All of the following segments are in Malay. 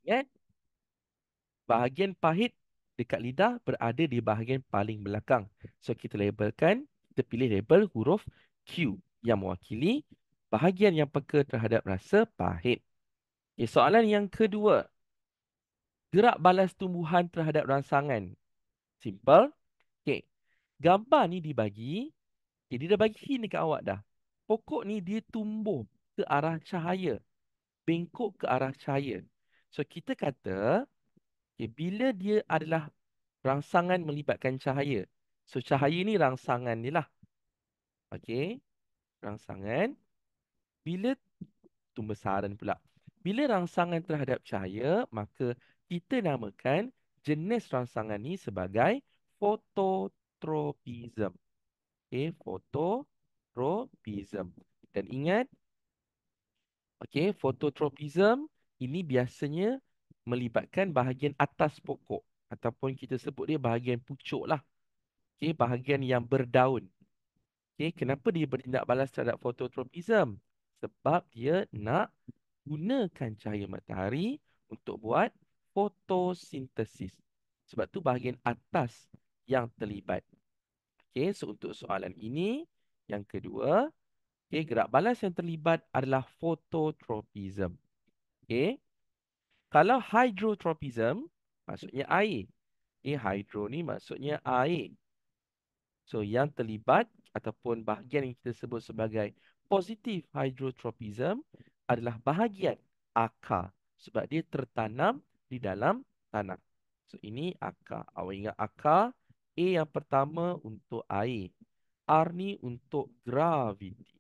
Ingat, bahagian pahit dekat lidah berada di bahagian paling belakang. So kita labelkan, kita pilih label huruf Q yang mewakili bahagian yang peka terhadap rasa pahit. Okay, soalan yang kedua. Gerak balas tumbuhan terhadap rangsangan. Simple. Okay. Gambar ni dibagi. Okay, dia dah bagi hint dekat awak dah. Pokok ni dia tumbuh ke arah cahaya. Bengkok ke arah cahaya. So kita kata, okay, bila dia adalah rangsangan melibatkan cahaya. So cahaya ni rangsangan ni lah. Okay. Rangsangan. Bila pembesaran pula. Bila rangsangan terhadap cahaya, maka kita namakan jenis rangsangan ni sebagai fototropism. Okay, fototropism. Dan ingat, okay, fototropism ini biasanya melibatkan bahagian atas pokok ataupun kita sebut dia bahagian pucuk lah. Okay, bahagian yang berdaun. Okay, kenapa dia bertindak balas terhadap fototropism? Sebab dia nak gunakan cahaya matahari untuk buat fotosintesis. Sebab tu bahagian atas yang terlibat. Okey, so untuk soalan ini, yang kedua, okey, gerak balas yang terlibat adalah fototropism. Okey, kalau hydrotropism, maksudnya air. Hydro ni maksudnya air. So, yang terlibat ataupun bahagian yang kita sebut sebagai positif hydrotropism adalah bahagian akar. Sebab dia tertanam di dalam tanah. So, ini akar. Awak ingat akar. A yang pertama untuk air. R ni untuk graviti.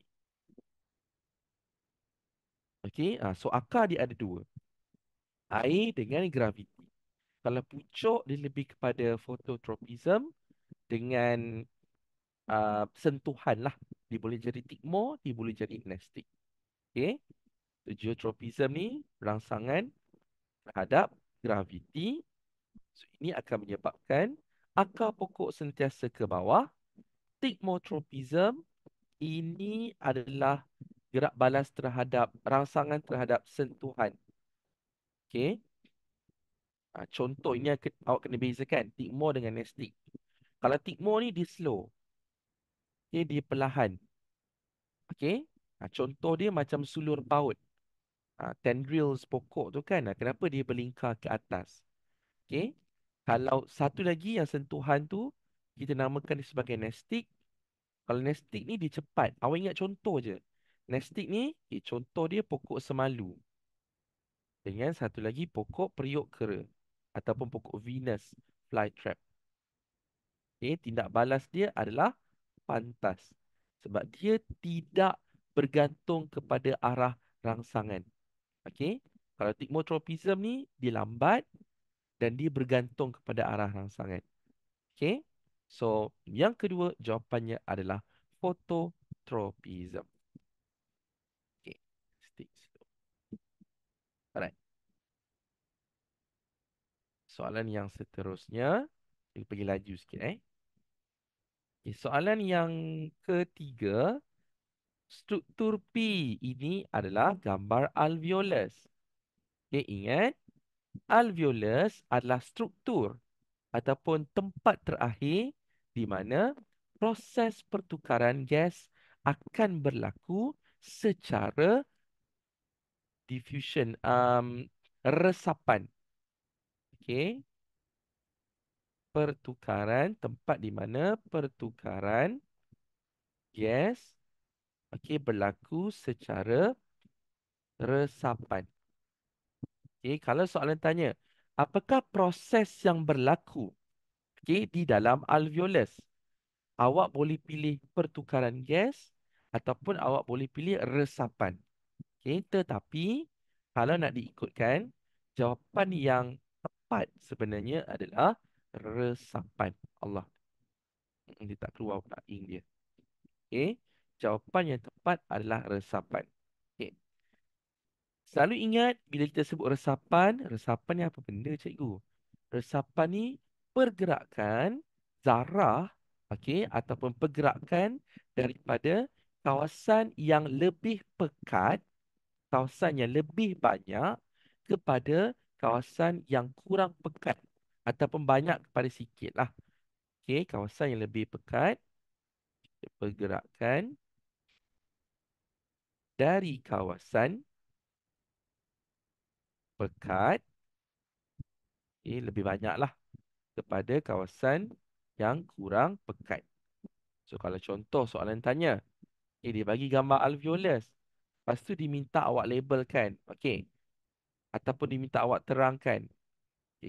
Okey, so akar dia ada dua. Air dengan graviti. Kalau pucuk dia lebih kepada phototropism dengan sentuhan lah. Dia boleh jadi tigmo, dia boleh jadi nestic. Okay. Geotropism ni rangsangan terhadap graviti. So, ini akan menyebabkan akar pokok sentiasa ke bawah. Tigmotropism ini adalah gerak balas terhadap rangsangan terhadap sentuhan. Okay. Contoh ini awak kena bezakan tigmo dengan nestic. Kalau tigmo ni dia slow. Okay, dia perlahan. Okay. Contoh dia macam sulur paut. Tendrils pokok tu kan. Kenapa dia berlingkar ke atas? Okay. Kalau satu lagi yang sentuhan tu, kita namakan dia sebagai nestic. Kalau nestic ni dia cepat. Awak ingat contoh je. Nestic ni, contoh dia pokok semalu. Dengan satu lagi pokok periuk kera. Ataupun pokok Venus flytrap. Okay. Tindak balas dia adalah pantas. Sebab dia tidak bergantung kepada arah rangsangan. Okay. Kalau tigmotropism ni, dia lambat dan dia bergantung kepada arah rangsangan. Okay. So, yang kedua jawapannya adalah phototropism. Okay. Stick situ. Alright. Soalan yang seterusnya. Kita pergi laju sikit Okay, soalan yang ketiga. Struktur P ini adalah gambar alveolus. Okay, ingat. Alveolus adalah struktur ataupun tempat terakhir di mana proses pertukaran gas akan berlaku secara diffusion, resapan. Okey. Pertukaran, tempat di mana pertukaran gas berlaku secara resapan. Okey, kalau soalan tanya, apakah proses yang berlaku di dalam alveolus? Awak boleh pilih pertukaran gas ataupun awak boleh pilih resapan. Okay, tetapi kalau nak diikutkan, jawapan yang tepat sebenarnya adalah resapan. Allah, dia tak keluar pula ing dia. Okay, jawapan yang tepat adalah resapan. Okay. Selalu ingat bila kita sebut resapan, resapan ni apa benda cikgu? Resapan ni pergerakan zarah, ataupun pergerakan daripada kawasan yang lebih pekat, kawasan yang lebih banyak kepada kawasan yang kurang pekat ataupun banyak kepada sikit lah. Okey, kawasan yang lebih pekat, pergerakan dari kawasan pekat, lebih banyak lah kepada kawasan yang kurang pekat. So, kalau contoh soalan tanya, dia bagi gambar alveolus. Lepas tu diminta awak labelkan. Okey. Ataupun diminta awak terangkan.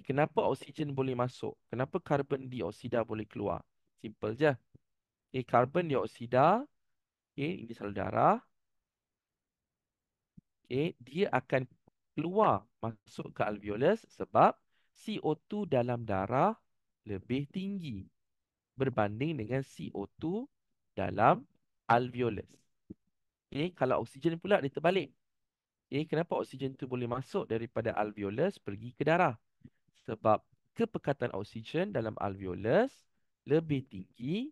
Kenapa oksigen boleh masuk? Kenapa karbon dioksida boleh keluar? Simple je. Karbon dioksida, ini saluran darah. Dia akan keluar masuk ke alveolus sebab CO2 dalam darah lebih tinggi berbanding dengan CO2 dalam alveolus. Kalau oksigen pula dia terbalik. Kenapa oksigen tu boleh masuk daripada alveolus pergi ke darah? Sebab kepekatan oksigen dalam alveolus lebih tinggi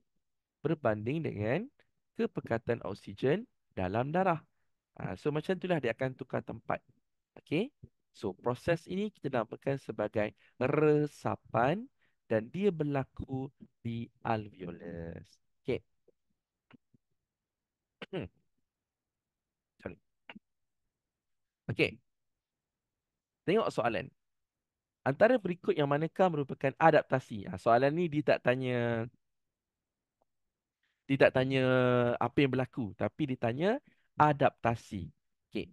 berbanding dengan kepekatan oksigen dalam darah. So macam itulah dia akan tukar tempat. Okey. So proses ini kita namakan sebagai resapan dan dia berlaku di alveolus. Okey. Sorry. Okey. Tengok soalan. Antara berikut yang manakah merupakan adaptasi? Soalan ni dia tak tanya apa yang berlaku, tapi dia tanya adaptasi. Okey.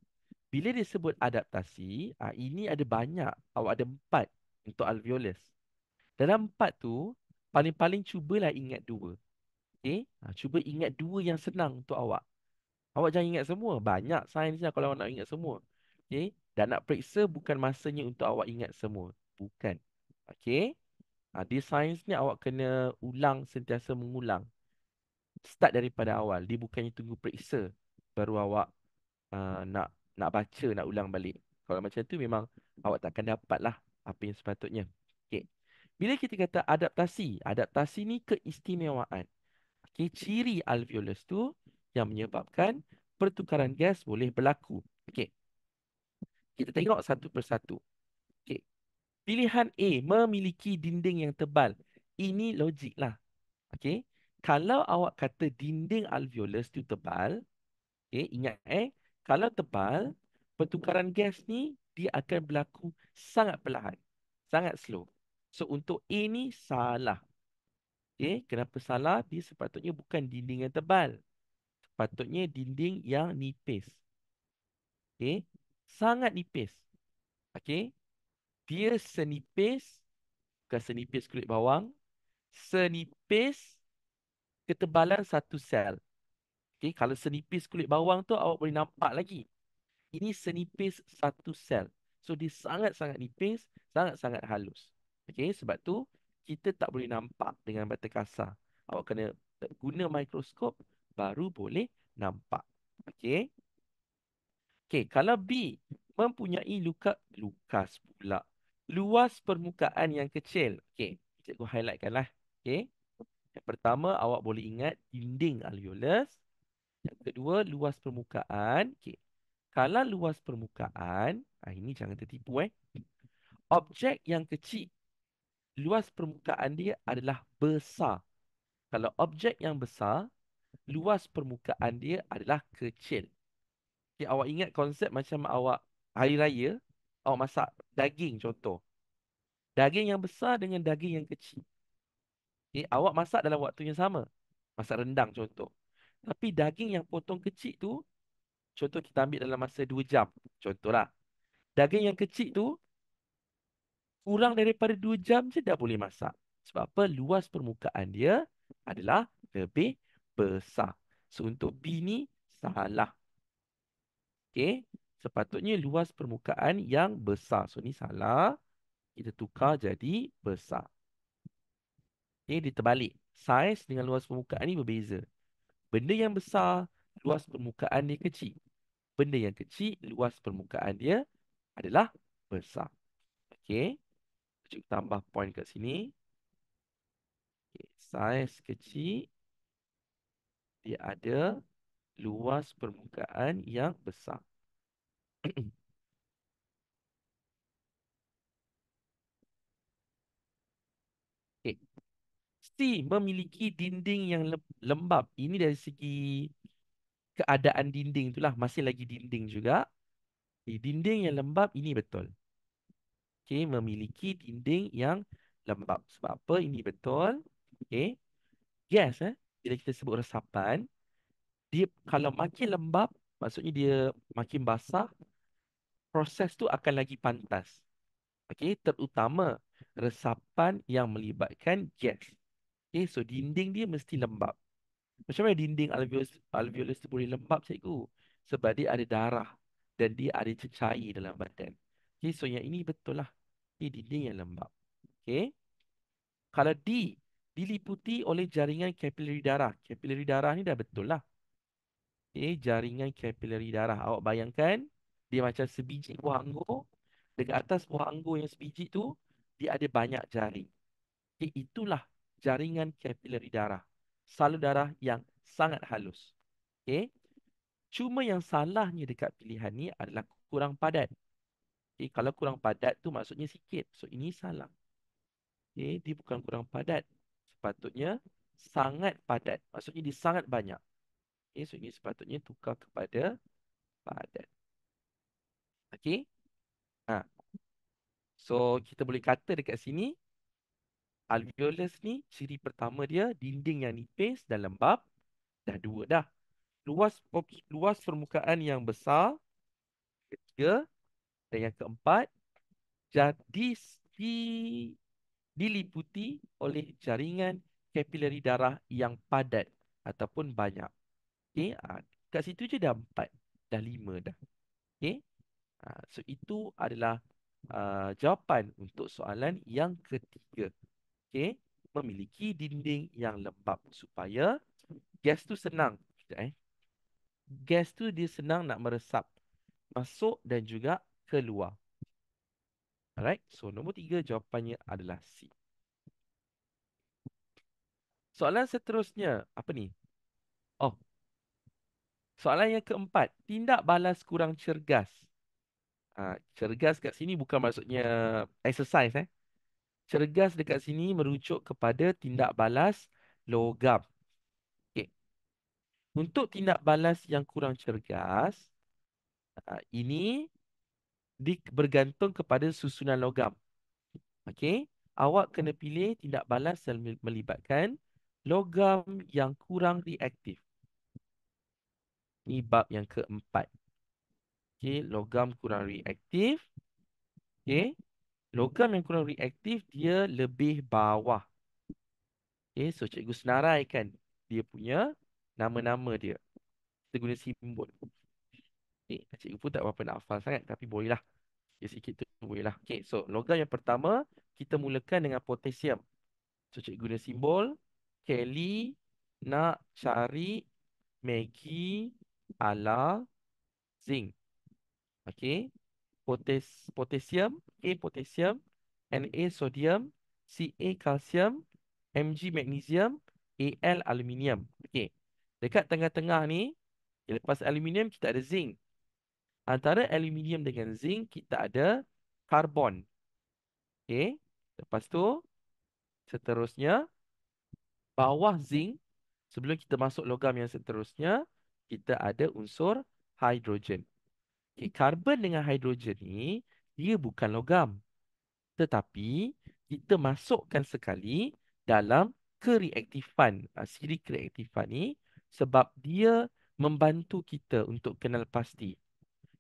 Bila disebut adaptasi, ini ada banyak. Awak ada 4 untuk alveolus. Dalam 4 tu, paling-paling cubalah ingat 2. Okey. Cuba ingat 2 yang senang untuk awak. Awak jangan ingat semua. Banyak sainsnya kalau awak nak ingat semua. Okey. Dan nak periksa bukan masanya untuk awak ingat semua. Bukan. Okey. Di sains ni awak kena ulang, sentiasa mengulang. Start daripada awal. Dia bukannya tunggu periksa baru awak nak baca, nak ulang balik. Kalau macam tu memang awak takkan dapat lah apa yang sepatutnya. Okey. Bila kita kata adaptasi, adaptasi ni keistimewaan. Okey, ciri alveolus tu yang menyebabkan pertukaran gas boleh berlaku. Okey. Kita tengok satu persatu. Okey. Pilihan A memiliki dinding yang tebal. Ini logik lah. Okey. Kalau awak kata dinding alveolus tu tebal, ingat kalau tebal, pertukaran gas ni dia akan berlaku sangat perlahan, sangat slow. So untuk A ni salah. Kenapa salah? Dia sepatutnya bukan dinding yang tebal. Sepatutnya dinding yang nipis. Sangat nipis. Okey, dia senipis, bukan senipis kulit bawang, senipis ketebalan satu sel. Kalau senipis kulit bawang tu awak boleh nampak lagi. Ini senipis satu sel. So dia sangat-sangat nipis, sangat-sangat halus. Sebab tu kita tak boleh nampak dengan mata kasar. Awak kena guna mikroskop baru boleh nampak. Okey. Kalau B mempunyai lukas pula. Luas permukaan yang kecil. Cikgu highlightkan lah. Yang pertama awak boleh ingat dinding alveolus. Yang kedua luas permukaan. Kalau luas permukaan, ini jangan tertipu Objek yang kecil, luas permukaan dia adalah besar. Kalau objek yang besar, luas permukaan dia adalah kecil. Awak ingat konsep macam awak hari raya, awak masak daging contoh. Daging yang besar dengan daging yang kecil. Awak masak dalam waktu yang sama. Masak rendang contoh. Tapi daging yang potong kecil tu, contoh kita ambil dalam masa 2 jam. Contohlah. Daging yang kecil tu, kurang daripada 2 jam je dah boleh masak. Sebab apa? Luas permukaan dia adalah lebih besar. So, untuk B ni salah. Sepatutnya luas permukaan yang besar. So, ni salah. Kita tukar jadi besar. Dia terbalik. Saiz dengan luas permukaan ni berbeza. Benda yang besar, luas permukaan dia kecil. Benda yang kecil, luas permukaan dia adalah besar. Okey. Cuba tambah poin kat sini. Saiz kecil, dia ada luas permukaan yang besar. mesti memiliki dinding yang lembap. Ini dari segi keadaan dinding itulah, masih lagi dinding juga. Dinding yang lembap ini betul. Okey, memiliki dinding yang lembap. Sebab apa ini betul? Okey, gas bila kita sebut resapan, dia kalau makin lembap, maksudnya dia makin basah, proses tu akan lagi pantas. Okey, terutama resapan yang melibatkan gas. Okey, so dinding dia mesti lembap. Macam mana dinding alveolus tu boleh lembap, cikgu? Sebab dia ada darah dan dia ada cecair dalam badan. Okey, so yang ini betul lah. Ini dinding yang lembap. Okey. Kalau diliputi oleh jaringan kapilari darah. Kapilari darah ni dah betul lah. Okay, jaringan kapilari darah. Awak bayangkan dia macam sebiji buah anggur. Dekat atas buah anggur yang sebiji tu, dia ada banyak jaring. Okay, itulah jaringan kapilari darah. Salur darah yang sangat halus. Okay. Cuma yang salahnya dekat pilihan ni adalah kurang padat. Okay, kalau kurang padat tu maksudnya sikit. So ini salah. Okay, dia bukan kurang padat. Sepatutnya sangat padat. Maksudnya dia sangat banyak. Okay, so ini sepatutnya tukar kepada padat. Okay. Ha. So kita boleh kata dekat sini alveolus ni ciri pertama dia dinding yang nipis dan lembab. Dah dua dah. Luas permukaan yang besar. Ketiga. Dan yang keempat. Jadi diliputi oleh jaringan kapilari darah yang padat ataupun banyak. Okay. Kat situ je dah empat. Dah lima dah. Okay. So itu adalah jawapan untuk soalan yang ketiga. Okay. Memiliki dinding yang lembap supaya gas tu senang. Sekejap, gas tu dia senang nak meresap masuk dan juga keluar. Alright. So nombor tiga jawapannya adalah C. Soalan seterusnya. Apa ni? Oh, soalan yang keempat. Tindak balas kurang cergas. Cergas kat sini bukan maksudnya exercise. Cergas dekat sini merujuk kepada tindak balas logam. Okay. Untuk tindak balas yang kurang cergas, ini bergantung kepada susunan logam. Okey. Awak kena pilih tindak balas yang melibatkan logam yang kurang reaktif. Ini bab yang keempat. Okey, logam kurang reaktif. Okey. Logam yang kurang reaktif dia lebih bawah. Okay, so cikgu senaraikan dia punya nama-nama dia. Kita guna simbol. Okay, cikgu pun tak berapa nak hafal sangat tapi bolehlah. Sikit-sikit tu bolehlah. Okay, so logam yang pertama kita mulakan dengan potasium. So cikgu guna simbol. Kelly nak cari Maggie ala zinc. Okay. Potasium, A potasium, Na sodium, Ca kalsium, Mg magnesium, Al aluminium. Okey. Dekat tengah-tengah ni, lepas aluminium kita ada zinc. Antara aluminium dengan zinc kita ada karbon. Okey. Lepas tu seterusnya bawah zinc sebelum kita masuk logam yang seterusnya kita ada unsur hidrogen. Okey, karbon dengan hidrogen ni dia bukan logam. Tetapi kita masukkan sekali dalam kereaktifan. Siri kereaktifan ni sebab dia membantu kita untuk kenal pasti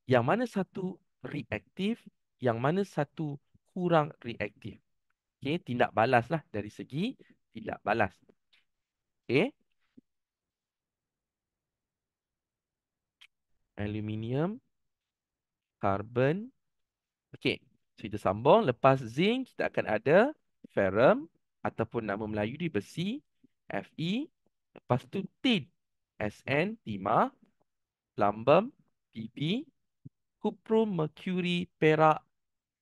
yang mana satu reaktif, yang mana satu kurang reaktif. Okey, tindak balas lah dari segi tindak balas. Okey, aluminium, karbon. Okey, so kita sambung. Lepas zinc, kita akan ada ferrum ataupun nama Melayu di besi, Fe. Lepas tu tin, Sn, timah, plumbum, Pb, cuprum, mercury, perak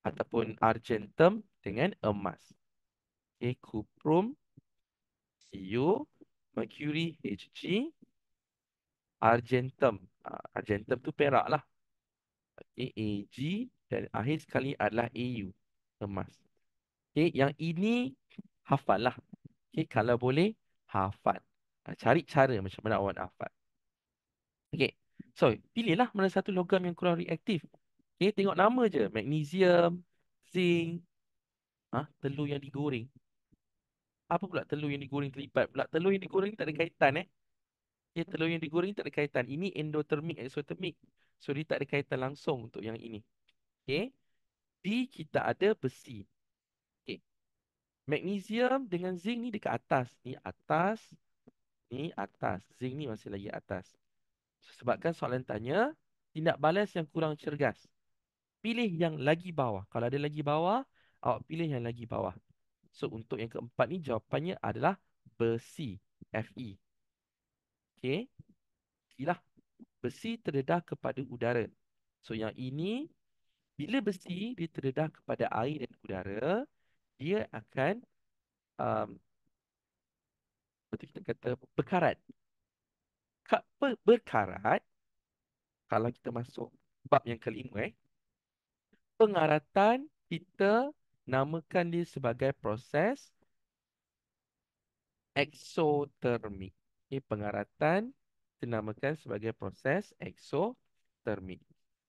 ataupun argentum dengan emas. Okay, cuprum, Cu, mercury, Hg, argentum. Argentum tu perak lah. Okay, Ag dan akhir sekali adalah Au, emas. Okay, yang ini hafal lah. Okay, kalau boleh, hafal. Cari cara macam mana awak nak hafal. Okay, so pilihlah mana satu logam yang kurang reaktif. Okay, tengok nama je. Magnesium, zinc, telur yang digoreng. Apa pula telur yang digoreng terlibat pula? Telur yang digoreng tak ada kaitan Ya, telur yang digoreng tak ada kaitan. Ini endotermik, exotermik. So, dia tak ada kaitan langsung untuk yang ini. Okay. D, kita ada besi. Okay. Magnesium dengan zinc ni dekat atas. Ni atas. Ni atas. Zinc ni masih lagi atas. Sebabkan soalan tanya, tindak balas yang kurang cergas. Pilih yang lagi bawah. Kalau ada lagi bawah, awak pilih yang lagi bawah. So, untuk yang keempat ni jawapannya adalah besi. Fe. Okay. Silah. Besi terdedah kepada udara. So, yang ini, bila besi dia terdedah kepada air dan udara, dia akan, um, betul kita kata, berkarat. Berkarat, kalau kita masuk bab yang kelima, pengaratan kita namakan dia sebagai proses eksotermik. Pengaratan kita namakan sebagai proses eksotermik.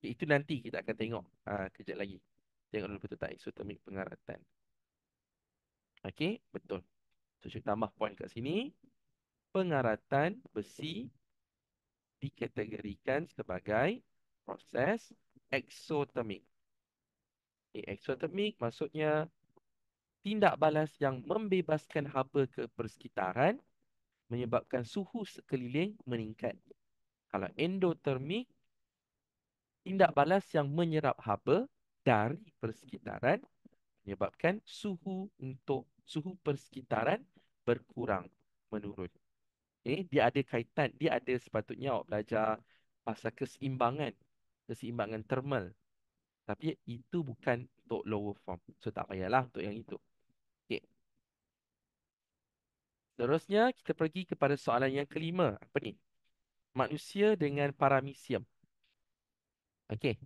Itu nanti kita akan tengok kejap lagi. Tengok dulu betul tak eksotermik pengaratan. Okey, betul. So, saya tambah poin kat sini. Pengaratan besi dikategorikan sebagai proses eksotermik. Eksotermik maksudnya tindak balas yang membebaskan haba ke persekitaran menyebabkan suhu sekeliling meningkat. Kalau endotermik, tindak balas yang menyerap haba dari persekitaran menyebabkan suhu persekitaran berkurang, menurun. Dia ada kaitan, dia ada sepatutnya awak belajar pasal keseimbangan thermal. Tapi itu bukan untuk lower form. So tak payahlah untuk yang itu. Okay. Seterusnya kita pergi kepada soalan yang kelima. Apa ni? Manusia dengan paramecium. Okey.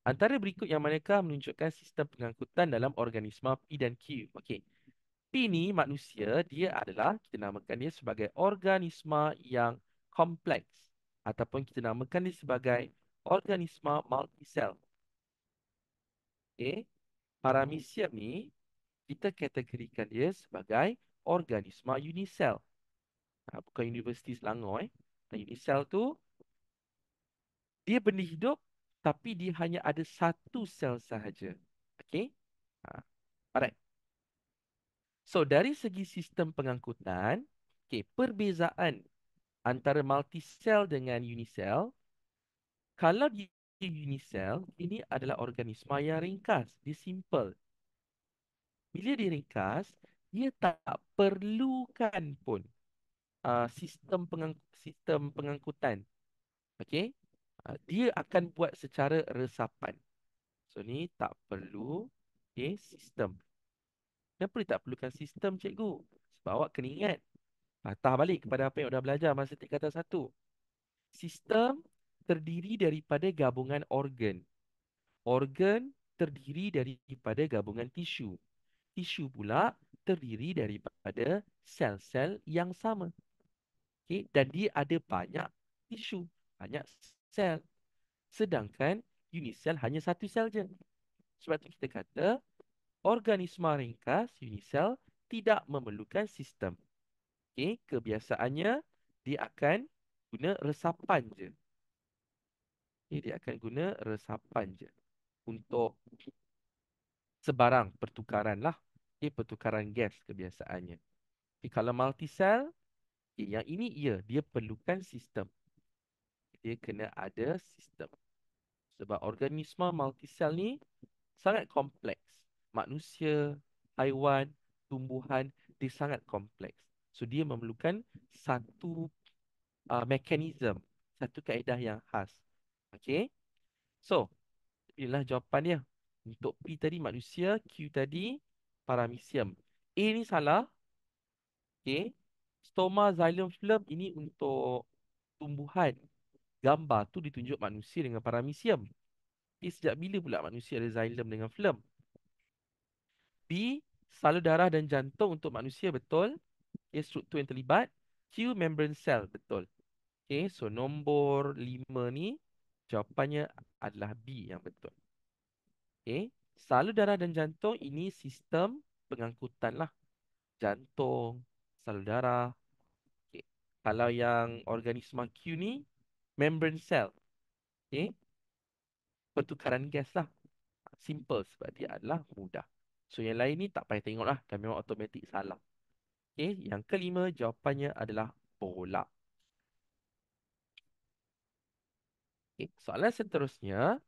Antara berikut yang manakah menunjukkan sistem pengangkutan dalam organisma P dan Q. Okey. P ni manusia, dia adalah, kita namakan dia sebagai organisma yang kompleks. Ataupun kita namakan dia sebagai organisma multisel. Okey. Paramecium ni, kita kategorikan dia sebagai organisma unisel. Bukan Universiti Selangor. Unisel tu, dia benda hidup, tapi dia hanya ada satu sel sahaja. Okay? Alright. So, dari segi sistem pengangkutan, okay, perbezaan antara multisel dengan unisel, kalau dia unisel, ini adalah organisma yang ringkas. Dia simple. Bila dia ringkas, dia tak perlukan pun sistem pengangkutan. Okey? Dia akan buat secara resapan. So ni tak perlu sistem. Kenapa dia tak perlukan sistem, cikgu? Sebab awak kena ingat. Patah balik kepada apa yang dah belajar masa tingkatan 1. Sistem terdiri daripada gabungan organ. Organ terdiri daripada gabungan tisu. Tisu pula terdiri daripada sel-sel yang sama. Dan dia ada banyak tisu, banyak sel. Sedangkan unisel hanya satu sel je. Sebab tu kita kata organisma ringkas unisel tidak memerlukan sistem. Kebiasaannya dia akan guna resapan je. Dia akan guna resapan je untuk sebarang pertukaran lah. Pertukaran gas kebiasaannya. Kalau multisel, yang ini dia perlukan sistem. Dia kena ada sistem. Sebab organisma multisel ni sangat kompleks. Manusia, haiwan, tumbuhan, dia sangat kompleks. So, dia memerlukan satu mekanisme, satu kaedah yang khas. Okay. So, inilah jawapan dia. Untuk P tadi manusia, Q tadi paramecium. A ni salah. Okay. Stoma, xylem, phloem ini untuk tumbuhan. Gambar tu ditunjuk manusia dengan paramecium. Sejak bila pula manusia ada xylem dengan phloem? B, salur darah dan jantung untuk manusia, betul. Okay, struktur yang terlibat. Q membrane cell, betul. Okay, so nombor 5 ni jawapannya adalah B yang betul. Okay, salur darah dan jantung ini sistem pengangkutan lah. Jantung, salur darah. Okay. Kalau yang organisma Q ni, membrane cell. Okay, pertukaran gas lah. Simple sebab dia adalah mudah. So yang lain ni tak payah tengok lah. Dah memang automatik salah. Okay, yang kelima jawapannya adalah bola. Okay, soalan seterusnya.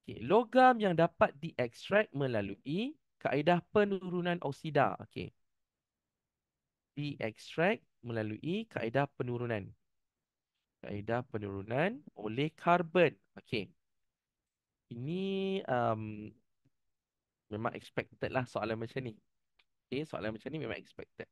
Okay, logam yang dapat diekstrak melalui kaedah penurunan oksida. Okay, diekstrak melalui kaedah penurunan. Kaedah penurunan oleh karbon. Okay, ini memang expected lah soalan macam ni. Okay, soalan macam ni memang expected.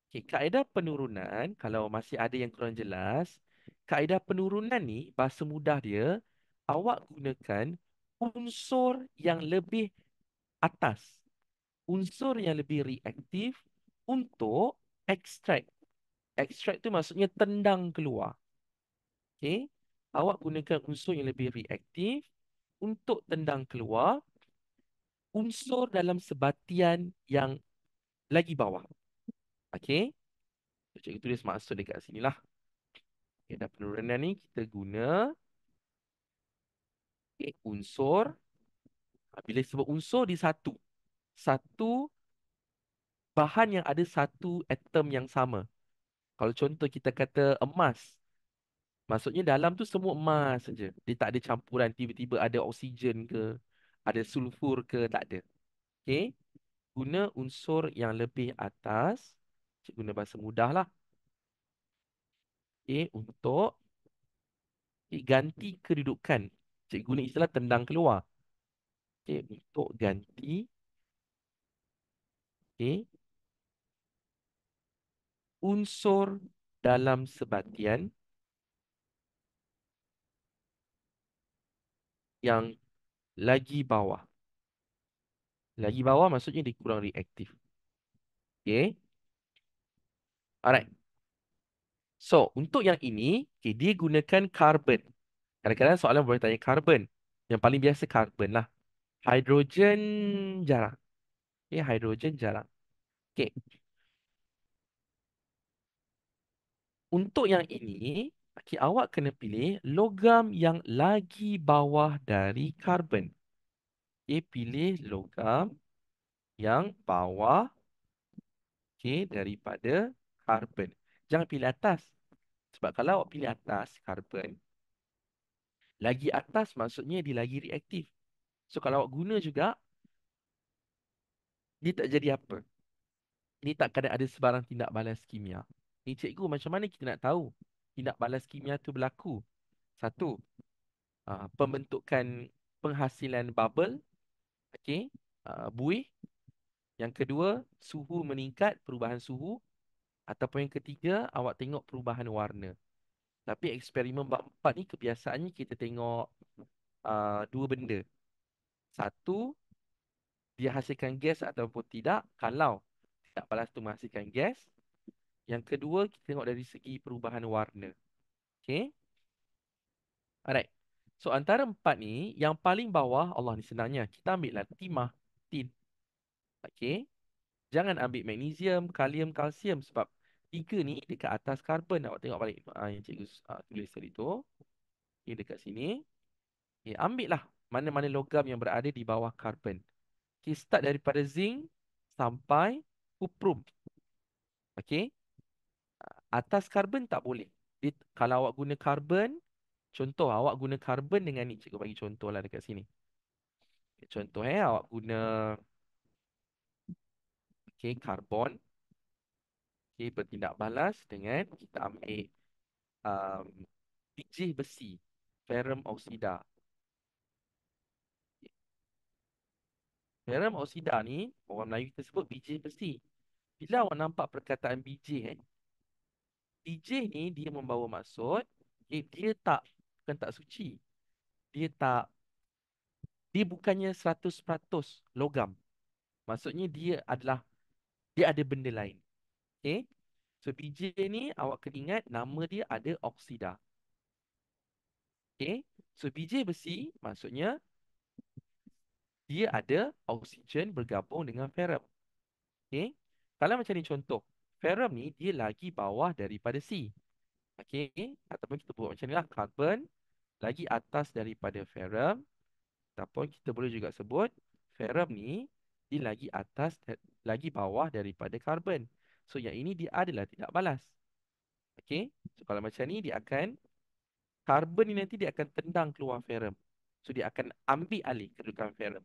Okay, kaedah penurunan, kalau masih ada yang kurang jelas, kaedah penurunan ni, bahasa mudah dia, awak gunakan unsur yang lebih atas. Unsur yang lebih reaktif untuk ekstrak. Ekstrak tu maksudnya tendang keluar. Okay? Awak gunakan unsur yang lebih reaktif untuk tendang keluar unsur dalam sebatian yang lagi bawah. Okay? So, cikgu tulis maksud dekat sini lah. Kaedah penurunan ni kita guna unsur. Bila sebut unsur di satu. Satu bahan yang ada satu atom yang sama. Kalau contoh kita kata emas. Maksudnya dalam tu semua emas saja. Dia tak ada campuran. Tiba-tiba ada oksigen ke. Ada sulfur ke. Tak ada. Okay. Guna unsur yang lebih atas. Cikgu guna bahasa mudah lah. Okay. Untuk ganti kedudukan. Cikgu guna istilah tendang keluar. Okay. Untuk ganti. Okay. Unsur dalam sebatian yang lagi bawah. Lagi bawah maksudnya dia kurang reaktif. Okay. Alright. So, untuk yang ini, okay, dia gunakan karbon. Kadang-kadang soalan boleh tanya karbon. Yang paling biasa karbon lah. Hidrogen jarang. Okay, hidrogen jarang. Okay. Untuk yang ini, okay, awak kena pilih logam yang lagi bawah dari karbon. Okay, pilih logam yang bawah, okay, daripada karbon. Jangan pilih atas. Sebab kalau awak pilih atas karbon, lagi atas maksudnya dia lagi reaktif. So kalau awak guna juga, dia tak jadi apa. Ini tak kena ada sebarang tindak balas kimia. Ni cikgu, macam mana kita nak tahu tindak balas kimia tu berlaku? Satu, pembentukan penghasilan bubble, okey, buih. Yang kedua, suhu meningkat, perubahan suhu. Ataupun yang ketiga, awak tengok perubahan warna. Tapi eksperimen bab 4 ni kebiasaannya kita tengok dua benda. Satu, dia hasilkan gas ataupun tidak. Kalau tidak balas tu menghasilkan gas. Yang kedua, kita tengok dari segi perubahan warna. Okay. Alright. So, antara empat ni, yang paling bawah, Allah ni senangnya. Kita ambil lah timah, tin. Okay. Jangan ambil magnesium, kalium, kalsium. Sebab tiga ni dekat atas karbon. Awak tengok balik. Yang cikgu tulis tadi tu. Okay, dekat sini. Okay, ambil lah mana-mana logam yang berada di bawah karbon. Okay, start daripada zinc sampai cuprum. Okay. Atas karbon tak boleh. Kalau awak guna karbon, contoh awak guna karbon dengan ni. Cikgu bagi contoh lah dekat sini. Contoh awak guna karbon. Bertindak balas dengan kita ambil um, biji besi. Ferrum oxida. Ferrum oxida ni, orang Melayu kita sebut biji besi. Bila awak nampak perkataan biji, biji ni dia membawa maksud, dia tak, bukan tak suci. Dia tak, dia bukannya 100% logam. Maksudnya dia ada benda lain. Okay. So BJ ni awak kena ingat nama dia ada oksida. Okay. So BJ besi maksudnya dia ada oksigen bergabung dengan ferrum. Okay. Kalau macam ni contoh. Ferrum ni dia lagi bawah daripada C. Okay. Ataupun kita buat macam ni lah. Karbon lagi atas daripada ferrum. Ataupun kita boleh juga sebut ferrum ni dia lagi atas, lagi bawah daripada karbon. So yang ini dia adalah tidak balas. Okay. So kalau macam ni dia akan, karbon ni nanti dia akan tendang keluar ferrum. So dia akan ambil alih kedudukan ferrum.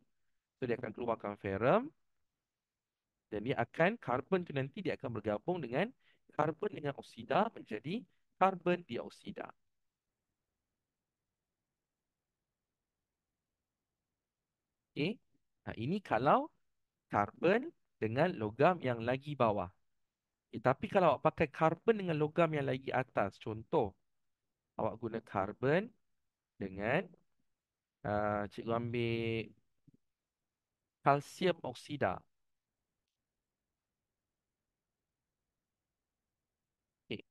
So dia akan keluarkan ferrum dan dia akan, karbon tu nanti dia akan bergabung dengan karbon dengan oksida menjadi karbon dioksida. Okay. Nah, ini kalau karbon dengan logam yang lagi bawah. Tapi kalau awak pakai karbon dengan logam yang lagi atas, contoh awak guna karbon dengan cikgu ambil kalsium oksida. Okay.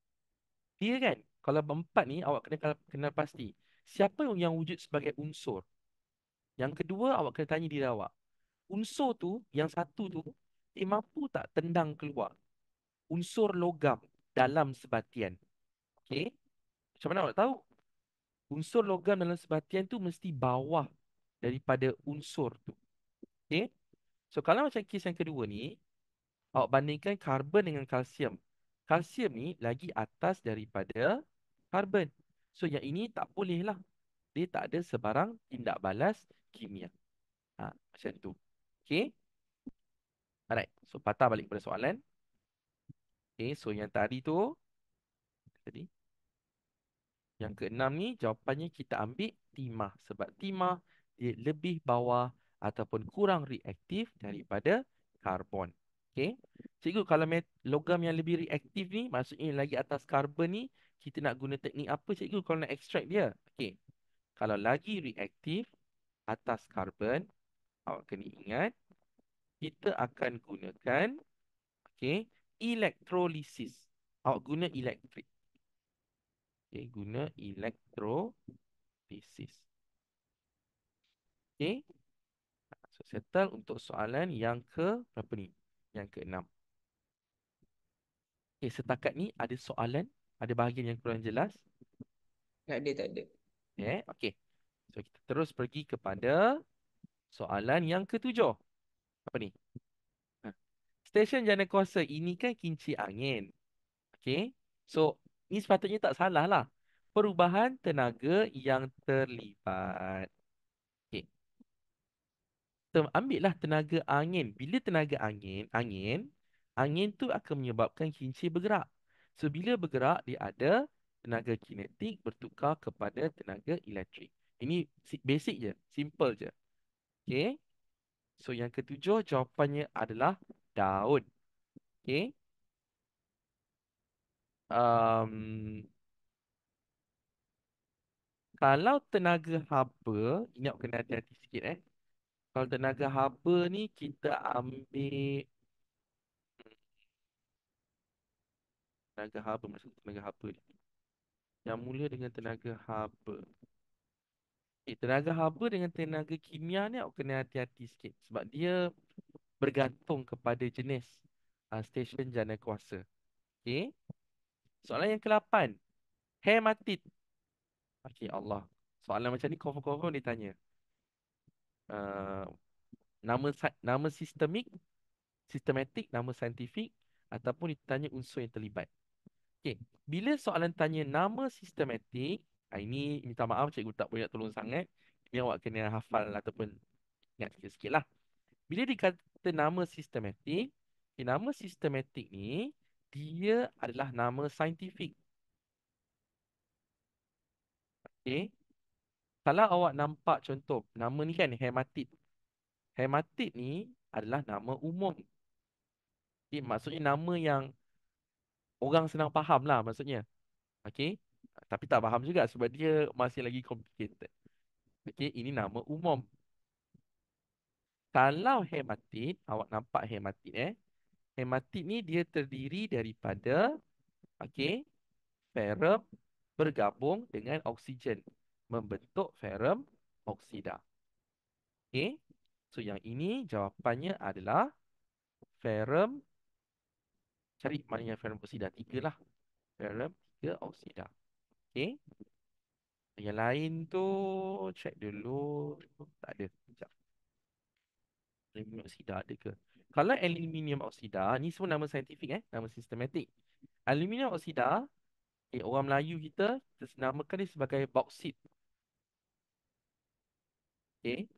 Dia kan, kalau berempat ni awak kena kenal pasti siapa yang wujud sebagai unsur. Yang kedua awak kena tanya diri awak, unsur tu yang satu tu dia mampu tak tendang keluar unsur logam dalam sebatian. Okey, macam mana awak tahu? Unsur logam dalam sebatian tu mesti bawah daripada unsur tu. Okey, so kalau macam kes yang kedua ni, awak bandingkan karbon dengan kalsium. Kalsium ni lagi atas daripada karbon. So yang ini tak boleh lah. Dia tak ada sebarang tindak balas kimia. Macam tu. Okay. Alright. So patah balik pada soalan. Okay. So yang tadi yang keenam ni jawapannya kita ambil timah. Sebab timah dia lebih bawah ataupun kurang reaktif daripada karbon. Okay. Cikgu, kalau logam yang lebih reaktif ni, maksudnya lagi atas karbon ni, kita nak guna teknik apa cikgu kalau nak extract dia? Okay. Kalau lagi reaktif atas karbon, awak kena ingat, kita akan gunakan, okay, elektrolisis. Awak guna elektrik. Okay, guna elektrolisis. Okay. So, settle untuk soalan yang ke berapa ni? Yang keenam. Okay, setakat ni ada soalan? Ada bahagian yang kurang jelas? Tak ada, tak ada. Okay. So, kita terus pergi kepada soalan yang ketujuh. Apa ni? Ha. Stesen jana kuasa ini kan kinci angin. Okay. So, ni sepatutnya tak salah lah. Perubahan tenaga yang terlibat. Okay. Ambillah tenaga angin. Bila tenaga angin tu akan menyebabkan kincir bergerak. So, bila bergerak, dia ada tenaga kinetik bertukar kepada tenaga elektrik. Ini basic je. Simple je. Okay. So, yang ketujuh jawapannya adalah daun. Okay. Um, Kalau tenaga haba, ini awak kena hati-hati sikit Kalau tenaga haba ni kita ambil tenaga haba, maksud tenaga haba ni. Yang mula dengan tenaga haba. Tenaga haba dengan tenaga kimia ni awak kena hati-hati sikit. Sebab dia bergantung kepada jenis stesen jana kuasa. Okay. Soalan yang ke-8. Hematit. Okay, Allah. Soalan macam ni confirm-confirm dia tanya. Uh, nama sistemik, sistematik, nama saintifik ataupun ditanya unsur yang terlibat. Okey, bila soalan tanya nama sistematik, ini minta maaf cikgu tak boleh nak tolong sangat. Ini awak kena hafal ataupun ingat sikit-sikit lah. Bila dikata nama sistematik, nama sistematik ni dia adalah nama saintifik. Okey, kalau awak nampak contoh nama ni kan hematit. Hematit ni adalah nama umum. Okay, maksudnya nama yang orang senang faham lah maksudnya. Okey. Tapi tak faham juga sebab dia masih lagi complicated. Okey, ini nama umum. Kalau hematit, awak nampak hematit Hematit ni dia terdiri daripada, okey, ferrum bergabung dengan oksigen membentuk ferrum oksida. Okey. So yang ini jawapannya adalah ferrum, cari mana yang ferrum oksida, tiga lah. Ferrum tiga oksida. Okey. Yang lain tu check dulu. Tak ada. Sekejap. Aluminium oksida ada ke? Kalau aluminium oksida, ni semua nama saintifik nama sistematik. Aluminium oksida, orang Melayu kita namakan dia sebagai bauksit. Okey.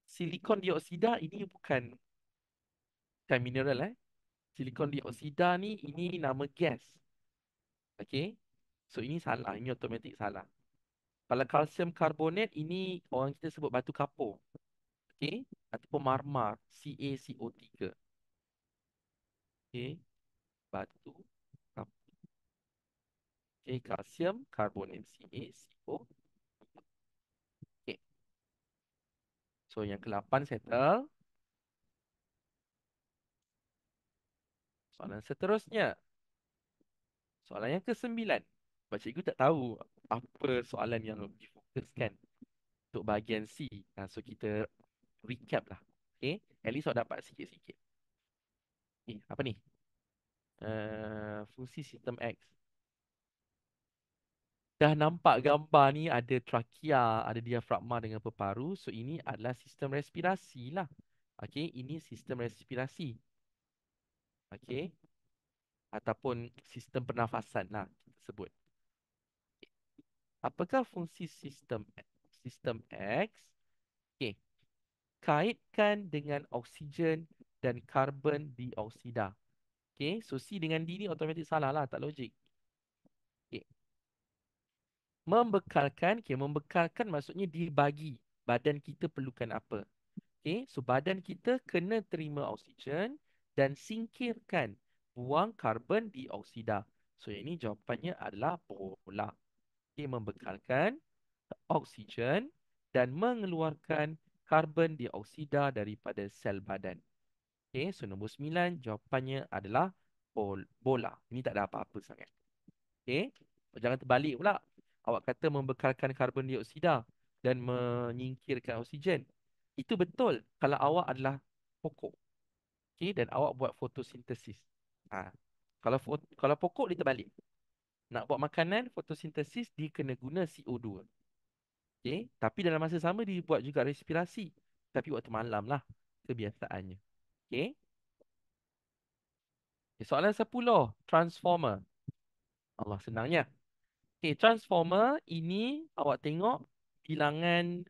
Silikon dioksida ini bukan mineral Silikon dioksida ni ini nama gas. Okey. So ini salah, ini automatik salah. Kalau kalsium karbonat ini orang kita sebut batu kapur. Okey, ataupun marmar, CaCO3. Okey, batu kapur. Okey, kalsium karbonat CaCO. Okey. So yang ke-8 settle. Soalan seterusnya. Soalan yang ke-9. Pak cikgu tak tahu apa soalan yang difokuskan untuk bahagian C. So kita recap lah. Okay. At least awak dapat sikit-sikit. Apa ni? Fungsi sistem X. Dah nampak gambar ni ada trakea, ada diafragma dengan peparu. So ini adalah sistem respirasi lah. Okay. Ini sistem respirasi. Okay. Ataupun sistem pernafasan lah kita sebut. Apakah fungsi sistem X? Okay. Kaitkan dengan oksigen dan karbon dioksida. Okay, so C dengan D ni automatik salah lah, tak logik. Okay. Membekalkan maksudnya dibagi. Badan kita perlukan apa? Okay, so badan kita kena terima oksigen dan singkirkan, buang karbon dioksida. So yang ini jawapannya adalah bola. Okay, membekalkan oksigen dan mengeluarkan karbon dioksida daripada sel badan. Okay, so nombor 9 jawapannya adalah bola. Ini tak ada apa-apa sangat. Okay, jangan terbalik pula. Awak kata membekalkan karbon dioksida dan menyingkirkan oksigen. Itu betul kalau awak adalah pokok. Okay, dan awak buat fotosintesis. Kalau pokok dia terbalik. Nak buat makanan, fotosintesis dia kena guna CO2. Okay, tapi dalam masa sama dia buat juga respirasi. Tapi waktu malam lah kebiasaannya. Okay. Soalan 10. Transformer. Allah, senangnya. Okay, transformer ini awak tengok bilangan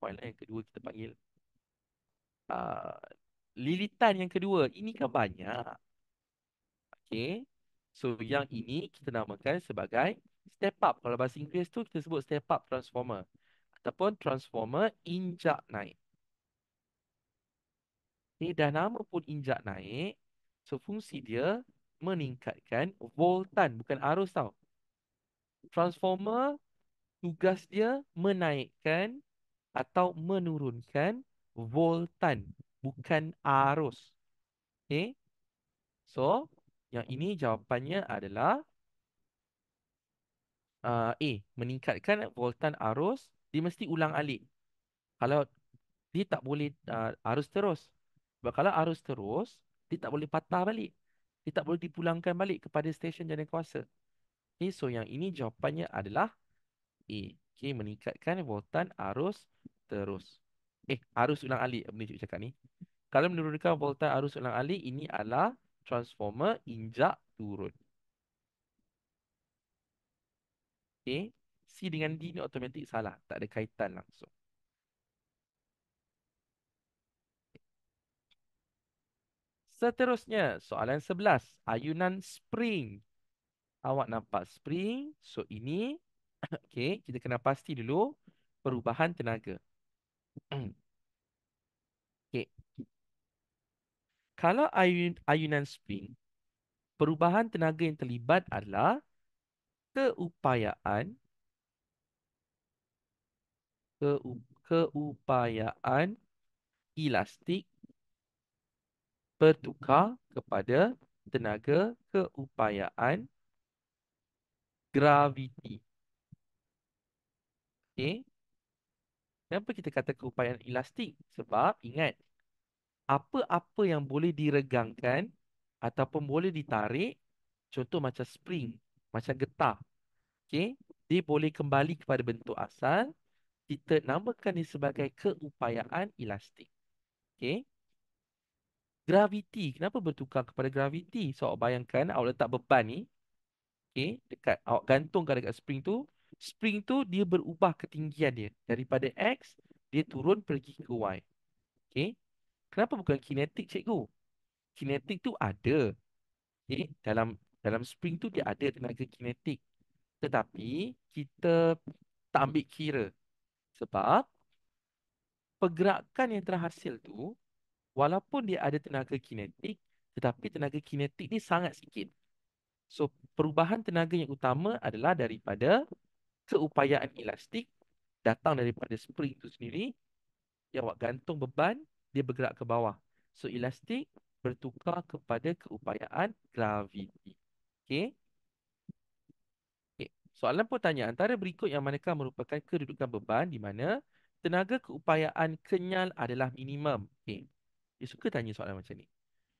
point yang kedua kita panggil uh, lilitan yang kedua. Ini kan banyak. Okay. So yang ini kita namakan sebagai step up. Kalau bahasa Inggeris tu kita sebut step up transformer. Ataupun transformer injak naik. Okay, dah nama pun injak naik. So fungsi dia meningkatkan voltan, bukan arus tau. Transformer tugas dia menaikkan atau menurunkan voltan, bukan arus. Okay. So, yang ini jawapannya adalah A. Meningkatkan voltan arus, dia mesti ulang alik. Kalau dia tak boleh arus terus. Sebab kalau arus terus, dia tak boleh patah balik. Dia tak boleh dipulangkan balik kepada stesen jadiankuasa. Okay, so yang ini jawapannya adalah A. Okay, meningkatkan voltan arus terus. Arus ulang alik. Benda cikgu cakap ni. Kalau menurunkan voltan arus ulang alik, ini adalah transformer injak turun. Okay. C dengan D ni automatik salah. Tak ada kaitan langsung. Seterusnya, soalan 11. Ayunan spring. Awak nampak spring. So, ini, okay, kita kena pasti dulu perubahan tenaga. Okay. Kalau ayunan spring, perubahan tenaga yang terlibat adalah keupayaan keupayaan elastik bertukar kepada tenaga keupayaan graviti. Okey. Kenapa kita kata keupayaan elastik? Sebab ingat, apa-apa yang boleh diregangkan ataupun boleh ditarik, contoh macam spring, macam getah, okey, dia boleh kembali kepada bentuk asal. Kita namakan dia sebagai keupayaan elastik. Okey. Graviti, kenapa bertukar kepada graviti? So, awak bayangkan awak letak beban ni, okey, dekat awak gantungkan dekat spring tu. Spring tu dia berubah ketinggian dia daripada X, dia turun pergi ke Y. Okey. Kenapa bukan kinetik, cikgu? Kinetik tu ada. Okey, dalam spring tu dia ada tenaga kinetik. Tetapi kita tak ambil kira sebab pergerakan yang terhasil tu, walaupun dia ada tenaga kinetik, tetapi tenaga kinetik ni sangat sikit. So, perubahan tenaga yang utama adalah daripada keupayaan elastik, datang daripada spring tu sendiri, yang awak gantung beban, dia bergerak ke bawah. So, elastik bertukar kepada keupayaan graviti. Okey. Okay. Soalan pun tanya, antara berikut yang manakah merupakan kedudukan beban di mana tenaga keupayaan kenyal adalah minimum? Okay. Dia suka tanya soalan macam ni.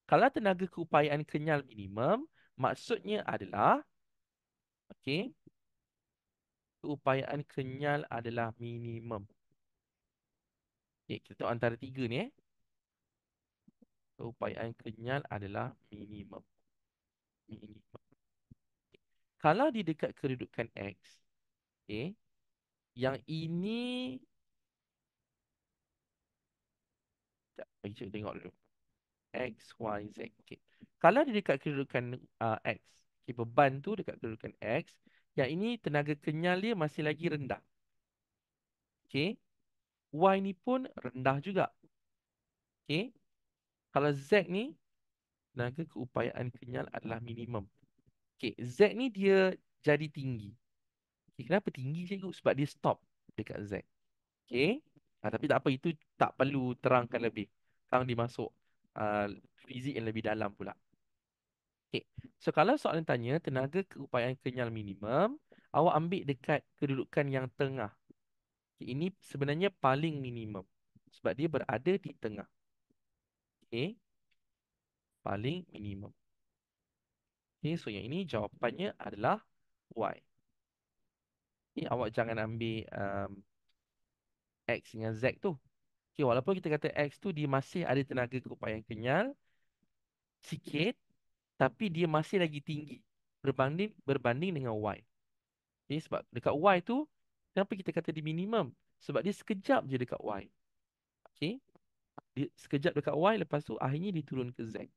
Kalau tenaga keupayaan kenyal minimum, maksudnya adalah, okay, keupayaan kenyal adalah minimum. Okay, kita tengok antara tiga ni. Keupayaan kenyal adalah minimum. Minimum. Kalau di dekat kedudukan X, okay, yang ini, sekejap, bagi cikgu tengok dulu. X, Y, Z. Okay. Kalau dia dekat kedudukan X, okay, beban tu dekat kedudukan X, yang ini tenaga kenyal dia masih lagi rendah. Okay. Y ni pun rendah juga. Okay. Kalau Z ni, tenaga keupayaan kenyal adalah minimum. Okay. Z ni dia jadi tinggi. Okay. Kenapa tinggi, cikgu? Sebab dia stop dekat Z. Okay. Tapi tak apa, itu tak perlu terangkan lebih. Sekarang dimasuk fizik yang lebih dalam pula. Okay. So, kalau soalan tanya tenaga keupayaan kenyal minimum, awak ambil dekat kedudukan yang tengah. Okay. Ini sebenarnya paling minimum. Sebab dia berada di tengah. Okay. Paling minimum. Okay. So, yang ini jawapannya adalah Y. Okay. Awak jangan ambil X dengan Z tu. Okay. Walaupun kita kata X tu dia masih ada tenaga keupayaan kenyal sikit, tapi dia masih lagi tinggi berbanding dengan Y. Okay, sebab dekat Y tu, kenapa kita kata dia minimum? Sebab dia sekejap je dekat Y. Okay, dia sekejap dekat Y, lepas tu akhirnya dia turun ke Z.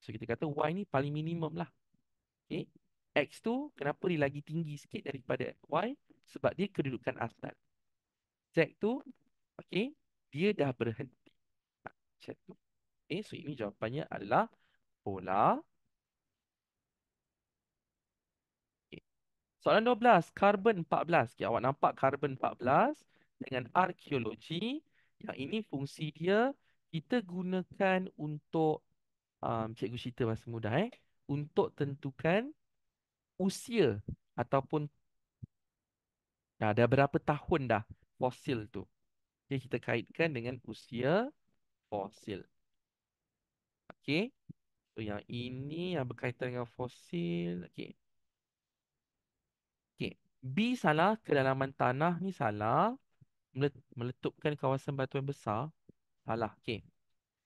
So kita kata Y ni paling minimum lah. Okay, X tu kenapa dia lagi tinggi sikit daripada Y? Sebab dia kedudukan asal. Z tu, okay, dia dah berhenti. Macam tu. Okay, so ini jawapannya adalah pola. Okay. Soalan 12, karbon 14. Okay, awak nampak karbon 14 dengan arkeologi. Yang ini fungsi dia kita gunakan untuk, cikgu cerita bahasa mudah, untuk tentukan usia ataupun dah berapa tahun dah fosil tu. Okay, kita kaitkan dengan usia fosil. Okay. So yang ini yang berkaitan dengan fosil. Okay. Okay. B salah, kedalaman tanah ni salah. Meletupkan kawasan batuan besar. Salah. Okay.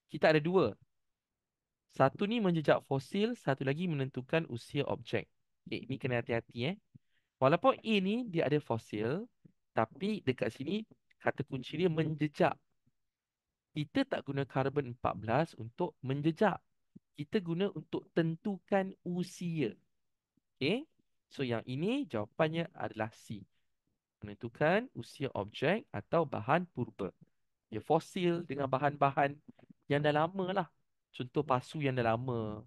Kita ada dua. Satu ni menjejak fosil, satu lagi menentukan usia objek. Okay, ini kena hati-hati. Walaupun A ni dia ada fosil, tapi dekat sini kata kunci dia menjejak. Kita tak guna karbon 14 untuk menjejak. Kita guna untuk tentukan usia. Okay. So yang ini jawapannya adalah C. Menentukan usia objek atau bahan purba. Ya, fosil dengan bahan-bahan yang dah lama lah. Contoh pasu yang dah lama.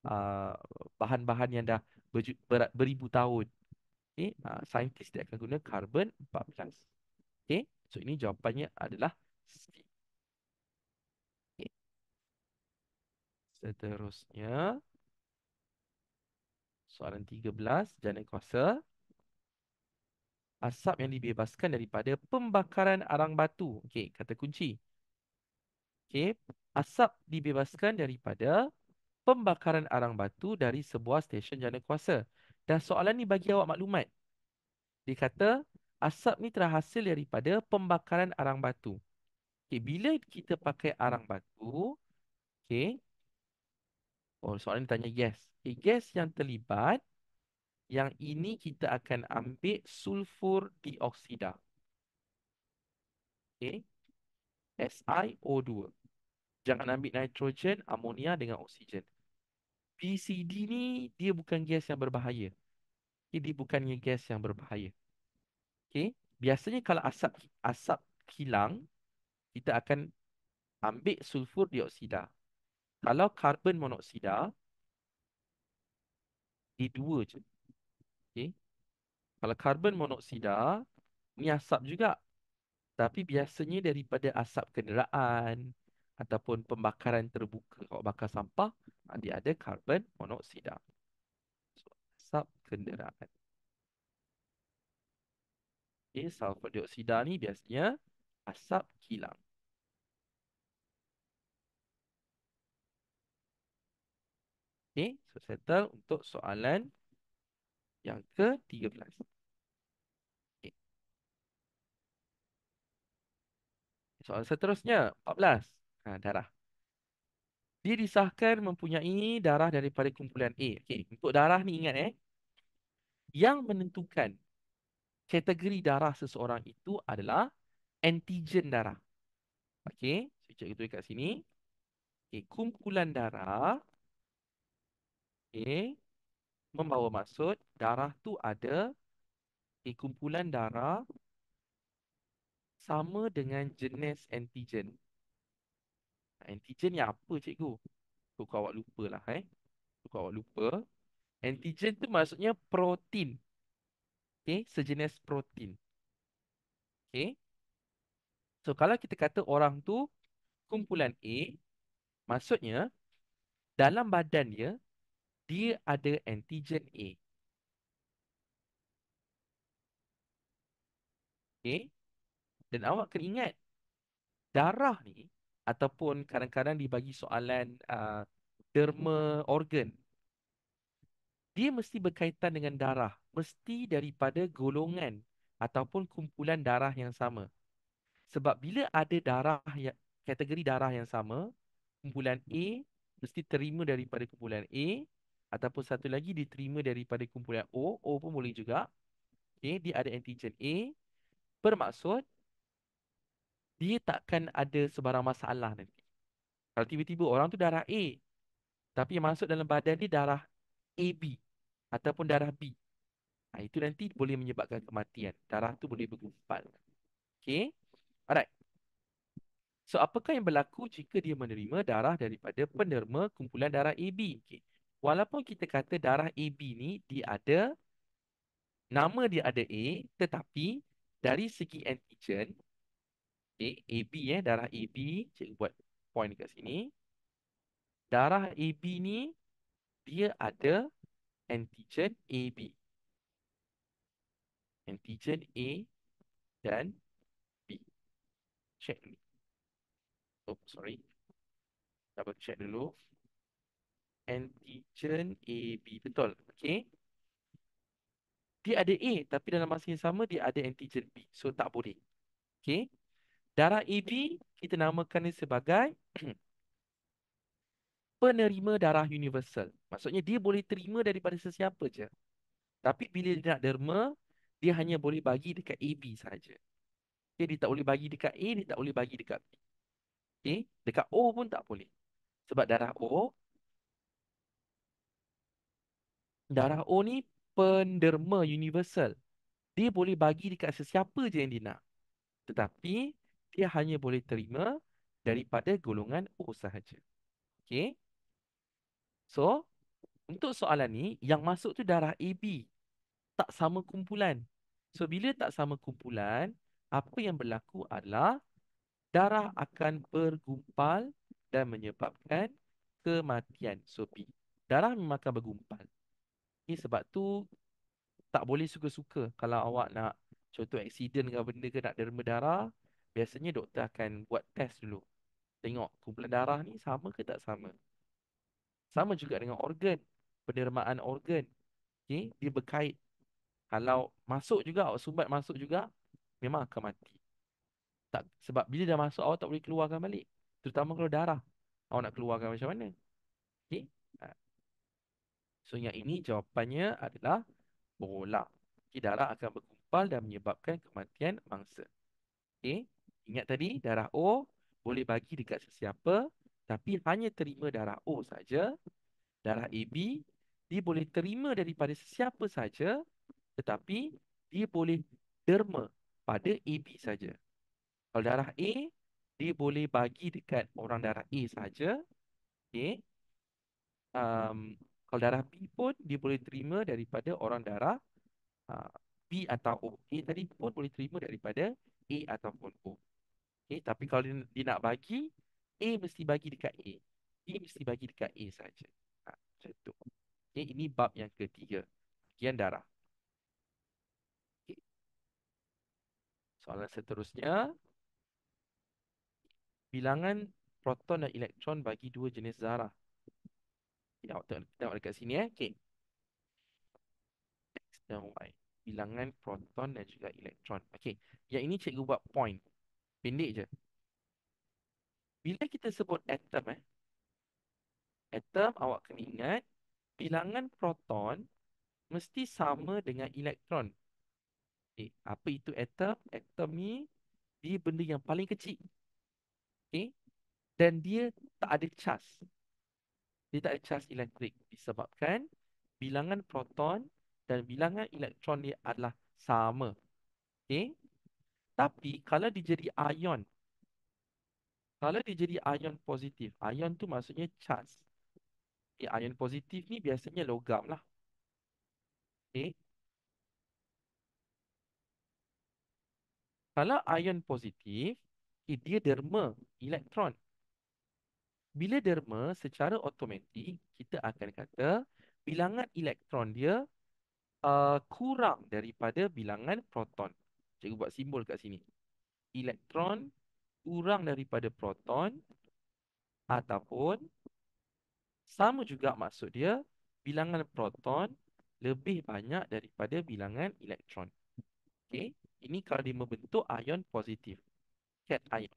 ah, Bahan-bahan yang dah beribu tahun. Okay. Saintis dia akan guna karbon 14. Okay. So ini jawapannya adalah C. Okay. Seterusnya, soalan 13, jana kuasa. Asap yang dibebaskan daripada pembakaran arang batu. Okey, kata kunci. Okey, asap dibebaskan daripada pembakaran arang batu dari sebuah stesen jana kuasa. Dan soalan ni bagi awak maklumat. Dia kata asap ni terhasil daripada pembakaran arang batu. Okey, bila kita pakai arang batu, okey, oh soalan ni tanya gas. Okey, gas yang terlibat, yang ini kita akan ambil sulfur dioksida. Okey, SiO2. Jangan ambil nitrogen, amonia dengan oksigen. PCD ni dia bukan gas yang berbahaya. Okay, dia bukannya gas yang berbahaya. Okay. Biasanya kalau asap hilang, kita akan ambil sulfur dioksida. Kalau karbon monoksida, dia dua je. Okay. Kalau karbon monoksida, ni asap juga. Tapi biasanya daripada asap kenderaan ataupun pembakaran terbuka. Kalau bakar sampah, dia ada karbon monoksida. So, asap kenderaan. Okay, sulfur dioksida ni biasanya asap kilang. Okay, so settle untuk soalan yang ke-13. Okay. Soalan seterusnya, 14. Darah. Dia disahkan mempunyai darah daripada kumpulan A. Okay, untuk darah ni ingat yang menentukan kategori darah seseorang itu adalah antigen darah. Okay, saya cek itu dekat sini. Okay, kumpulan darah, okay, membawa maksud darah tu ada kumpulan darah sama dengan jenis antigen. Antigen ni apa cikgu? Tu kau awak lupa lah Tu kau awak lupa. Antigen tu maksudnya protein. Okay, sejenis protein. Okay. So kalau kita kata orang tu kumpulan A, maksudnya dalam badan dia, dia ada antigen A. Okay. Dan awak kena ingat, darah ni ataupun kadang-kadang dibagi soalan derma organ, dia mesti berkaitan dengan darah, mesti daripada golongan ataupun kumpulan darah yang sama. Sebab bila ada darah yang kategori darah yang sama, kumpulan A mesti terima daripada kumpulan A, ataupun satu lagi diterima daripada kumpulan O, O pun boleh juga. Okay, dia ada antigen A, bermaksud dia takkan ada sebarang masalah nanti. Kalau tiba-tiba orang tu darah A, tapi yang masuk dalam badan dia darah AB ataupun darah B. Itu nanti boleh menyebabkan kematian. Darah tu boleh bergumpal. Okay. Alright. So, apakah yang berlaku jika dia menerima darah daripada penerima kumpulan darah AB? Okay. Walaupun kita kata darah AB ni, nama dia ada A, tetapi dari segi antigen, okay, AB darah AB, cikgu buat point dekat sini. Darah AB ni, dia ada antigen AB. Antigen A dan B. Check ni. Oh, sorry. Double check dulu. Antigen AB. Betul. Okay. Dia ada A, tapi dalam masa yang sama dia ada antigen B. So, tak boleh. Okay. Darah AB, kita namakan dia sebagai penerima darah universal. Maksudnya dia boleh terima daripada sesiapa je. Tapi bila dia nak derma, dia hanya boleh bagi dekat AB saja. Okay, dia tak boleh bagi dekat A, dia tak boleh bagi dekat B. Okay. Dekat O pun tak boleh. Sebab darah O ni penderma universal. Dia boleh bagi dekat sesiapa je yang dia nak. Tetapi dia hanya boleh terima daripada golongan O sahaja. Okay. So, untuk soalan ni, yang masuk tu darah AB. Tak sama kumpulan. So, bila tak sama kumpulan, apa yang berlaku adalah darah akan bergumpal dan menyebabkan kematian. So B. Darah memang akan bergumpal. Okay, sebab tu tak boleh suka-suka. Kalau awak nak contoh aksiden ke benda ke nak derma darah, biasanya doktor akan buat test dulu. Tengok kumpulan darah ni sama ke tak sama. Sama juga dengan organ. Pendermaan organ. Okay, dia berkait. Kalau masuk juga, awak sumbat masuk juga, memang akan mati. Tak, sebab bila dah masuk, awak tak boleh keluarkan balik. Terutama kalau darah. Awak nak keluarkan macam mana? Okay. Ha. So yang ini jawapannya adalah bola. Okay, darah akan berkumpal dan menyebabkan kematian mangsa. Okay. Ingat tadi, darah O boleh bagi dekat sesiapa, tapi hanya terima darah O saja. Darah AB, dia boleh terima daripada sesiapa saja, tetapi dia boleh derma pada AB saja. Kalau darah A, dia boleh bagi dekat orang darah A saja. Okay. Kalau darah B pun, dia boleh terima daripada orang darah uh, B atau O. A tadi pun boleh terima daripada A ataupun O. Okay. Tapi kalau dia nak bagi, A mesti bagi dekat A. B mesti bagi dekat A saja. Macam tu. Okay. Ini bab yang ketiga. Bagian darah. Okay. Soalan seterusnya. Bilangan proton dan elektron bagi dua jenis zarah. Ya, tengok dekat sini Okay. X dan Y. Bilangan proton dan juga elektron. Okay. Yang ini cikgu buat point. Pendek je. Bila kita sebut atom atom awak kena ingat bilangan proton mesti sama dengan elektron. Okay. Apa itu atom? Atom ni dia benda yang paling kecil. Okay. Dan dia tak ada charge. Dia tak ada charge elektrik disebabkan bilangan proton dan bilangan elektron dia adalah sama. Okay. Tapi kalau dia jadi ion, kalau dia jadi ion positif, ion tu maksudnya charge. Okay. Ion positif ni biasanya logam lah. Okay. Kalau ion positif, okay, dia derma elektron. Bila derma, secara automatik kita akan kata bilangan elektron dia kurang daripada bilangan proton. Cikgu buat simbol kat sini. Elektron kurang daripada proton ataupun sama juga maksud dia bilangan proton lebih banyak daripada bilangan elektron. Okey, ini kalau dia membentuk ion positif. Cation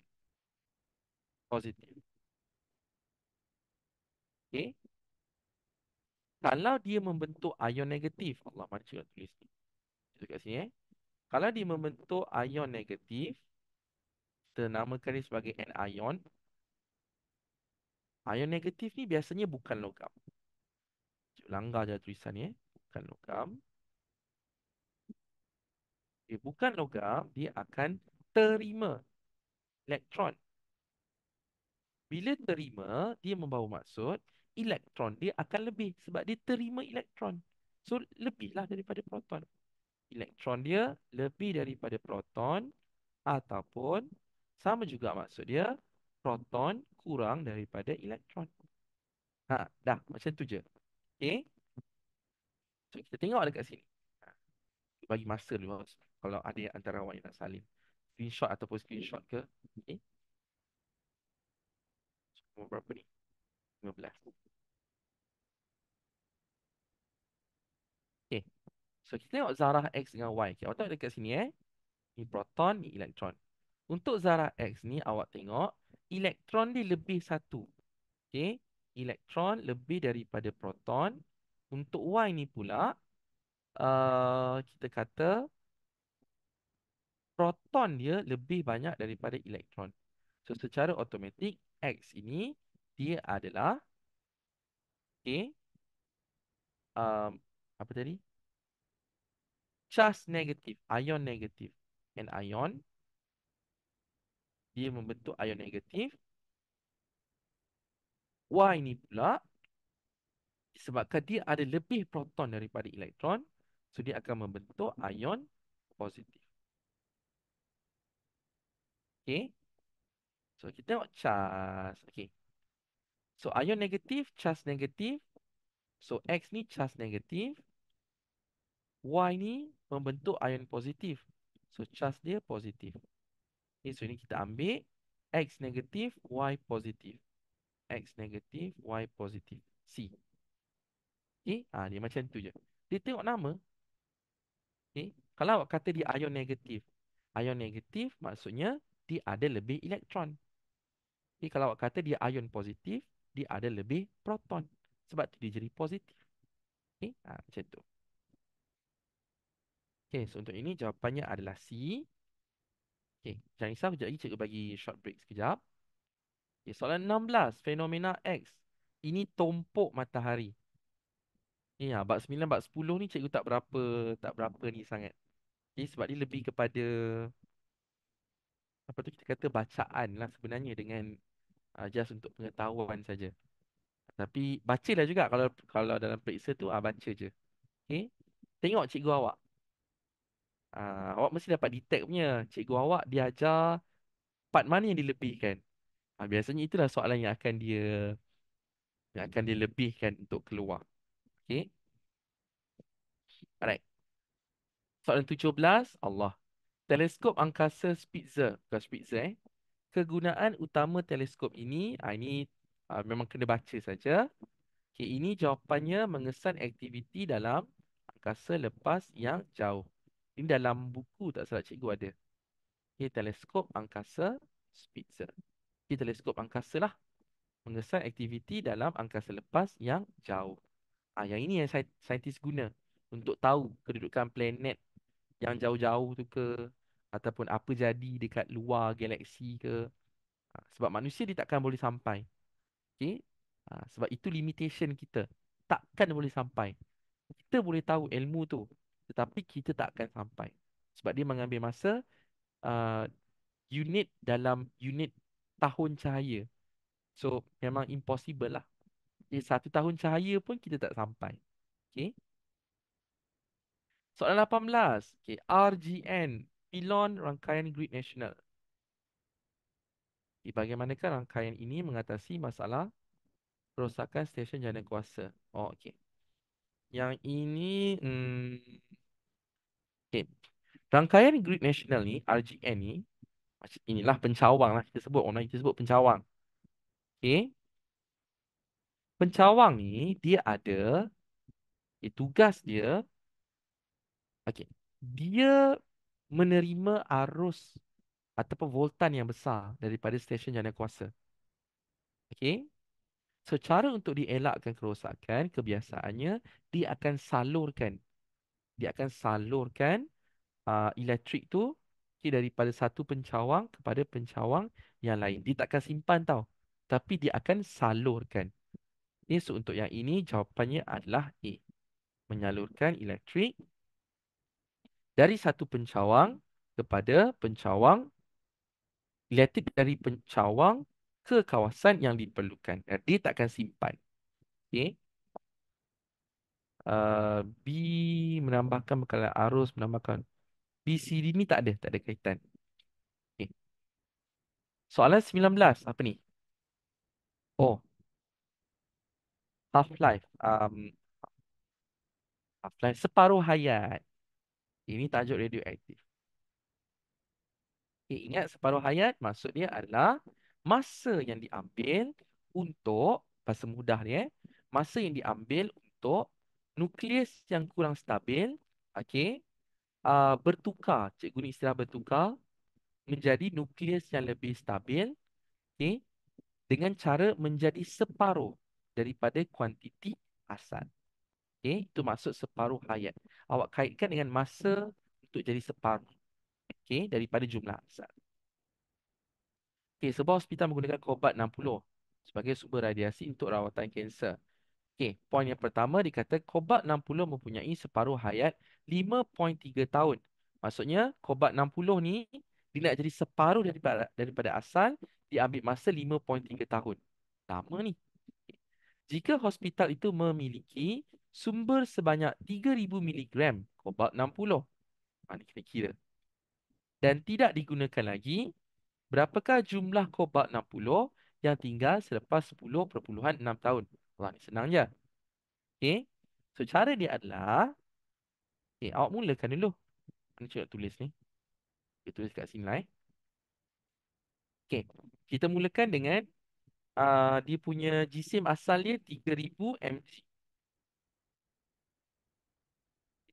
positif. Okey. Kalau dia membentuk ion negatif, Allah mana cikgu tulis ni. Cikgu kat sini Kalau dia membentuk ion negatif, kita namakan dia sebagai anion. Ion negatif ni biasanya bukan logam. Cikgu langgar je tulisan ni Bukan logam. Bukan logam, dia akan terima elektron. Bila terima, dia membawa maksud elektron dia akan lebih sebab dia terima elektron. So, lebihlah daripada proton. Elektron dia lebih daripada proton ataupun sama juga maksud dia proton kurang daripada elektron. Dah macam tu je. Okay. So, kita tengok dekat sini. Ha, bagi masa dulu kalau ada yang antara awak yang nak salin. Screenshot ataupun screenshot ke. Okay. So, berapa ni? 15. Okay. So, kita tengok zarah X dengan Y. Okay. Awak tengok dekat sini Ni proton, ni elektron. Untuk zarah X ni awak tengok elektron dia lebih satu. Okay. Elektron lebih daripada proton. Untuk Y ni pula kita kata proton dia lebih banyak daripada elektron. So secara automatik X ini dia adalah okay, apa tadi? Charge negatif, ion negatif. And ion dia membentuk ion negatif. Y ini pula disebabkan dia ada lebih proton daripada elektron, so dia akan membentuk ion positif. Okay. So kita tengok charge. Okay. So ion negatif, charge negatif. So X ni charge negatif, Y ni membentuk ion positif. So charge dia positif. Okay, so ini kita ambil X negatif, Y positif. X negatif, Y positif. C. Okay, dia macam tu je. Dia tengok nama. Okay. Kalau awak kata dia ion negatif maksudnya dia ada lebih elektron. Okay, kalau awak kata dia ion positif, dia ada lebih proton. Sebab tu dia jadi positif. Okay, macam tu. Okay, so untuk ini jawapannya adalah C. Okay, jangan risau, sekejap lagi cikgu bagi short break sekejap. Okay, soalan 16, fenomena X. Ini tumpuk matahari. Ni bab 9, bab 10 ni cikgu tak berapa ni sangat. Okay, sebab dia lebih kepada apa tu kita kata bacaan lah sebenarnya dengan just untuk pengetahuan saja. Tapi bacalah juga kalau dalam periksa tu baca je. Okay. Tengok cikgu awak. Awak mesti dapat detect punya. Cikgu awak dia ajar part mana yang dilebihkan. Biasanya itulah soalan yang akan dia lebihkan untuk keluar. Okay. Alright. Soalan 17. Allah. Teleskop angkasa Spitzer. Bukan Spitzer Kegunaan utama teleskop ini memang kena baca saja. Okay, ini jawapannya mengesan aktiviti dalam angkasa lepas yang jauh. Ini dalam buku tak salah cikgu ada. Okay, teleskop angkasa Spitzer. Okay, teleskop angkasa lah. Mengesan aktiviti dalam angkasa lepas yang jauh. Yang ini yang saintis guna untuk tahu kedudukan planet yang jauh-jauh tu ke, ataupun apa jadi dekat luar galaksi ke. Sebab manusia dia takkan boleh sampai. Okay? Sebab itu limitation kita. Takkan boleh sampai. Kita boleh tahu ilmu tu, tetapi kita tak akan sampai. Sebab dia mengambil masa uh, unit tahun cahaya. So memang impossible lah. 1 tahun cahaya pun kita tak sampai. Okay. Soalan 18. Okay. RGN. Pilon Rangkaian Grid Nasional. Bagaimanakah rangkaian ini mengatasi masalah kerosakan stesen jana kuasa? Okay. Yang ini okay. Rangkaian Grid Nasional ni, RGN ni, inilah pencawang lah kita sebut. Orang kita sebut pencawang. Okay. Pencawang ni dia ada tugas dia. Okay. Dia menerima arus ataupun voltan yang besar daripada stesen jana kuasa. Okay. So, cara untuk dielakkan kerosakan, kebiasaannya dia akan salurkan elektrik tu daripada satu pencawang kepada pencawang yang lain. Dia takkan simpan tau. Tapi dia akan salurkan. So untuk yang ini jawapannya adalah A. Menyalurkan elektrik dari satu pencawang kepada pencawang, elektrik dari pencawang ke kawasan yang diperlukan. Dia takkan simpan. Okay. B menambahkan bekalan arus, menambahkan BCD ni tak ada kaitan. Okay. Soalan 19, apa ni? Oh, half-life. Half-life separuh hayat. Ini tajuk radioaktif. Ingat separuh hayat maksud dia adalah masa yang diambil untuk, bahasa mudah ni masa yang diambil untuk nukleus yang kurang stabil, okey, bertukar, cikgu ni istilah bertukar, menjadi nukleus yang lebih stabil, okey, dengan cara menjadi separuh daripada kuantiti asal. Okey, itu maksud separuh hayat. Awak kaitkan dengan masa untuk jadi separuh, okey, daripada jumlah asal. Okey, sebuah hospital menggunakan Kobat 60 sebagai sumber radiasi untuk rawatan kanser. Okey, poin yang pertama dikata Kobat 60 mempunyai separuh hayat 5.3 tahun. Maksudnya Kobat 60 ni dia nak jadi separuh daripada asal, dia ambil masa 5.3 tahun. Lama ni. Jika hospital itu memiliki sumber sebanyak 3,000 miligram Kobat 60. Ni kena kira. Dan tidak digunakan lagi, berapakah jumlah Kobat 60 yang tinggal selepas 10,6 tahun. Wah, ni senang je. Okay. So, cara dia adalah, awak mulakan dulu. Mana cakap tulis ni? Kita tulis kat sini lah, Okay. Kita mulakan dengan dia punya jisim asal dia 3,000 mg.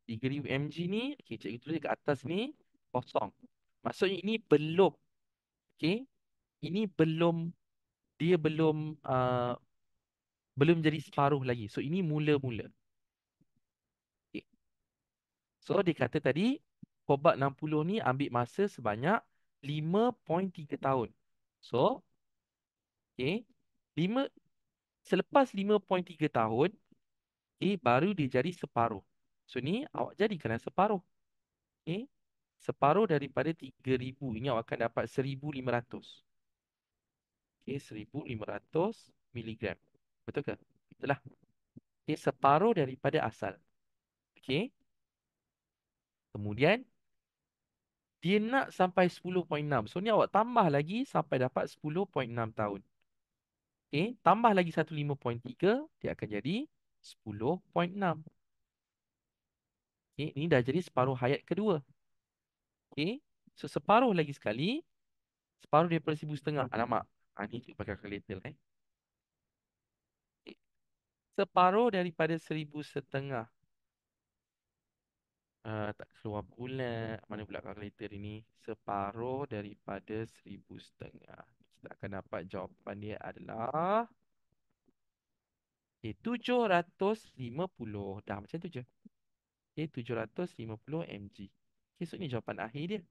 3,000 mg ni, okay, cikgu tulis kat atas ni, kosong. Maksudnya ini belum, okay, ini belum, dia belum jadi separuh lagi. So, ini mula-mula. Okay. So, dia kata tadi, Kobat 60 ni ambil masa sebanyak 5.3 tahun. So, okay, 5, selepas 5.3 tahun, okay, baru dia jadi separuh. So, ni awak jadikanlah separuh. Okay. Separuh daripada 3,000. Ini awak akan dapat 1,500. Okay, 1,500 miligram. Betul ke? Betul lah. Okay, separuh daripada asal. Okay. Kemudian, dia nak sampai 10.6. So, ni awak tambah lagi sampai dapat 10.6 tahun. Okay. Tambah lagi 15.3. Dia akan jadi 10.6. Okay. Ini dah jadi separuh hayat kedua. Okay. So, separuh lagi sekali. Separuh daripada 1,500. Alamak. Ni cikgu pakai kalkulator. Okay. Separuh daripada 1,500. Tak keluar pula. Mana pula kalkulator ini? Separuh daripada 1,500. Kita akan dapat jawapan dia adalah 750. Dah macam tu je. 750 mg. So ni jawapan akhir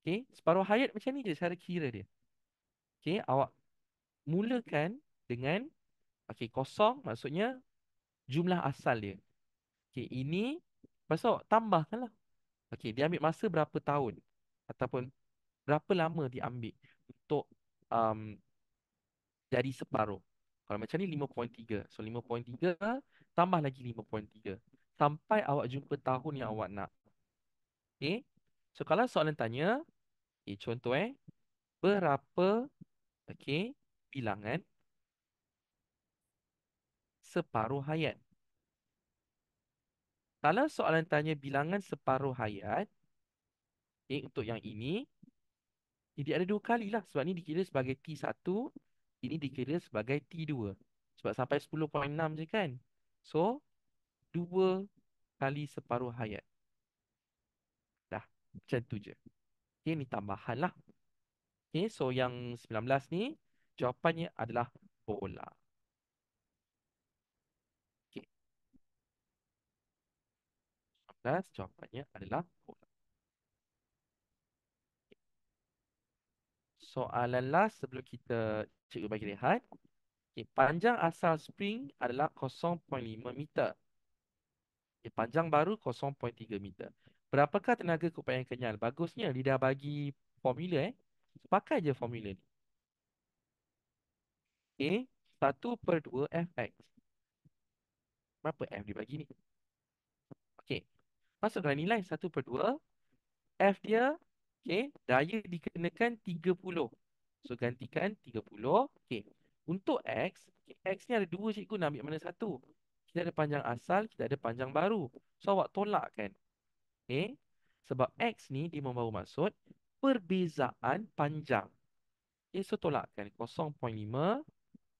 dia. Separuh hayat macam ni je cara kira dia. Awak mulakan dengan kosong, maksudnya jumlah asal dia. Ini lepas tu awak tambahkan lah. Dia ambil masa berapa tahun ataupun berapa lama dia ambil untuk um, jadi separuh. Kalau macam ni 5.3. So 5.3 tambah lagi 5.3 sampai awak jumpa tahun yang awak nak. So kalau soalan tanya, contoh berapa bilangan separuh hayat. Kalau soalan tanya bilangan separuh hayat, untuk yang ini, dia ada dua kali lah. Sebab ni dikira sebagai T1, ini dikira sebagai T2. Sebab sampai 10.6 je kan. So, 2 kali separuh hayat. Dah, macam tu je. Ni tambahan lah. So yang 19 ni, jawapannya adalah bola. Okay. 19, jawapannya adalah bola. Soalan last sebelum kita cikgu bagi rehat. Panjang asal spring adalah 0.5 meter. Panjang baru 0.3 meter. Berapakah tenaga kupak yang kenyal? Bagusnya dia dah bagi formula Pakai je formula ni. 1/2 Fx. Berapa F dia bagi ni? Masukkan nilai 1/2. F dia, daya dikenakan 30. So, gantikan 30. Untuk X, X ni ada dua, cikgu nak ambil mana satu? Kita ada panjang asal, kita ada panjang baru. So, awak tolakkan. Sebab X ni dia membawa maksud perbezaan panjang. So tolakkan 0.5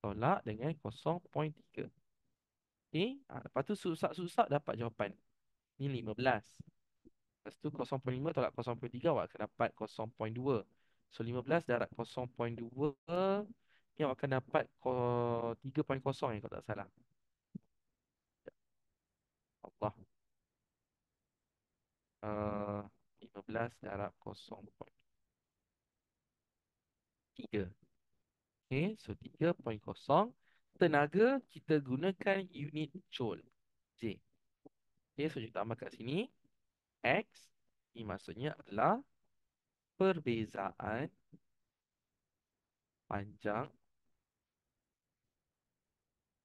tolak dengan 0.3. Lepas tu susah-susah dapat jawapan. Ni 15. Lepas tu 0.5 tolak 0.3 awak akan dapat 0.2. So 15 darab 0.2 ni awak akan dapat 3.0 kalau tak salah. Allah. 15 darab 0.3. So 3.0. Tenaga kita gunakan unit joule. J. So kita tambah kat sini. X. Ini maksudnya adalah perbezaan panjang.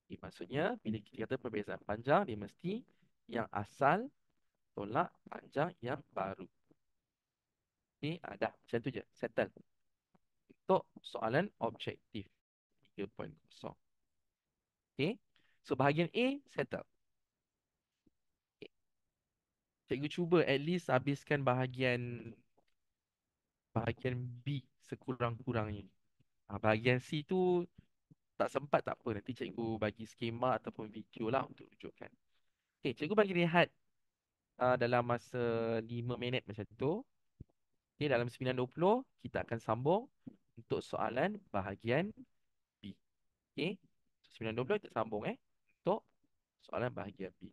Ini maksudnya bila kita kata perbezaan panjang, dia mesti yang asal tolak panjang yang baru. Dah macam tu je. Settle. Untuk soalan objektif. 3.0. Okay. So bahagian A settle. Okay. Cikgu cuba at least habiskan bahagian B sekurang-kurangnya. Bahagian C tu tak sempat tak apa. Nanti cikgu bagi skema ataupun video lah untuk tunjukkan. Okay, cikgu bagi rehat dalam masa 5 minit macam tu. Okay, dalam 9.20 kita akan sambung untuk soalan bahagian B. Okay, 9.20 kita sambung untuk soalan bahagian B.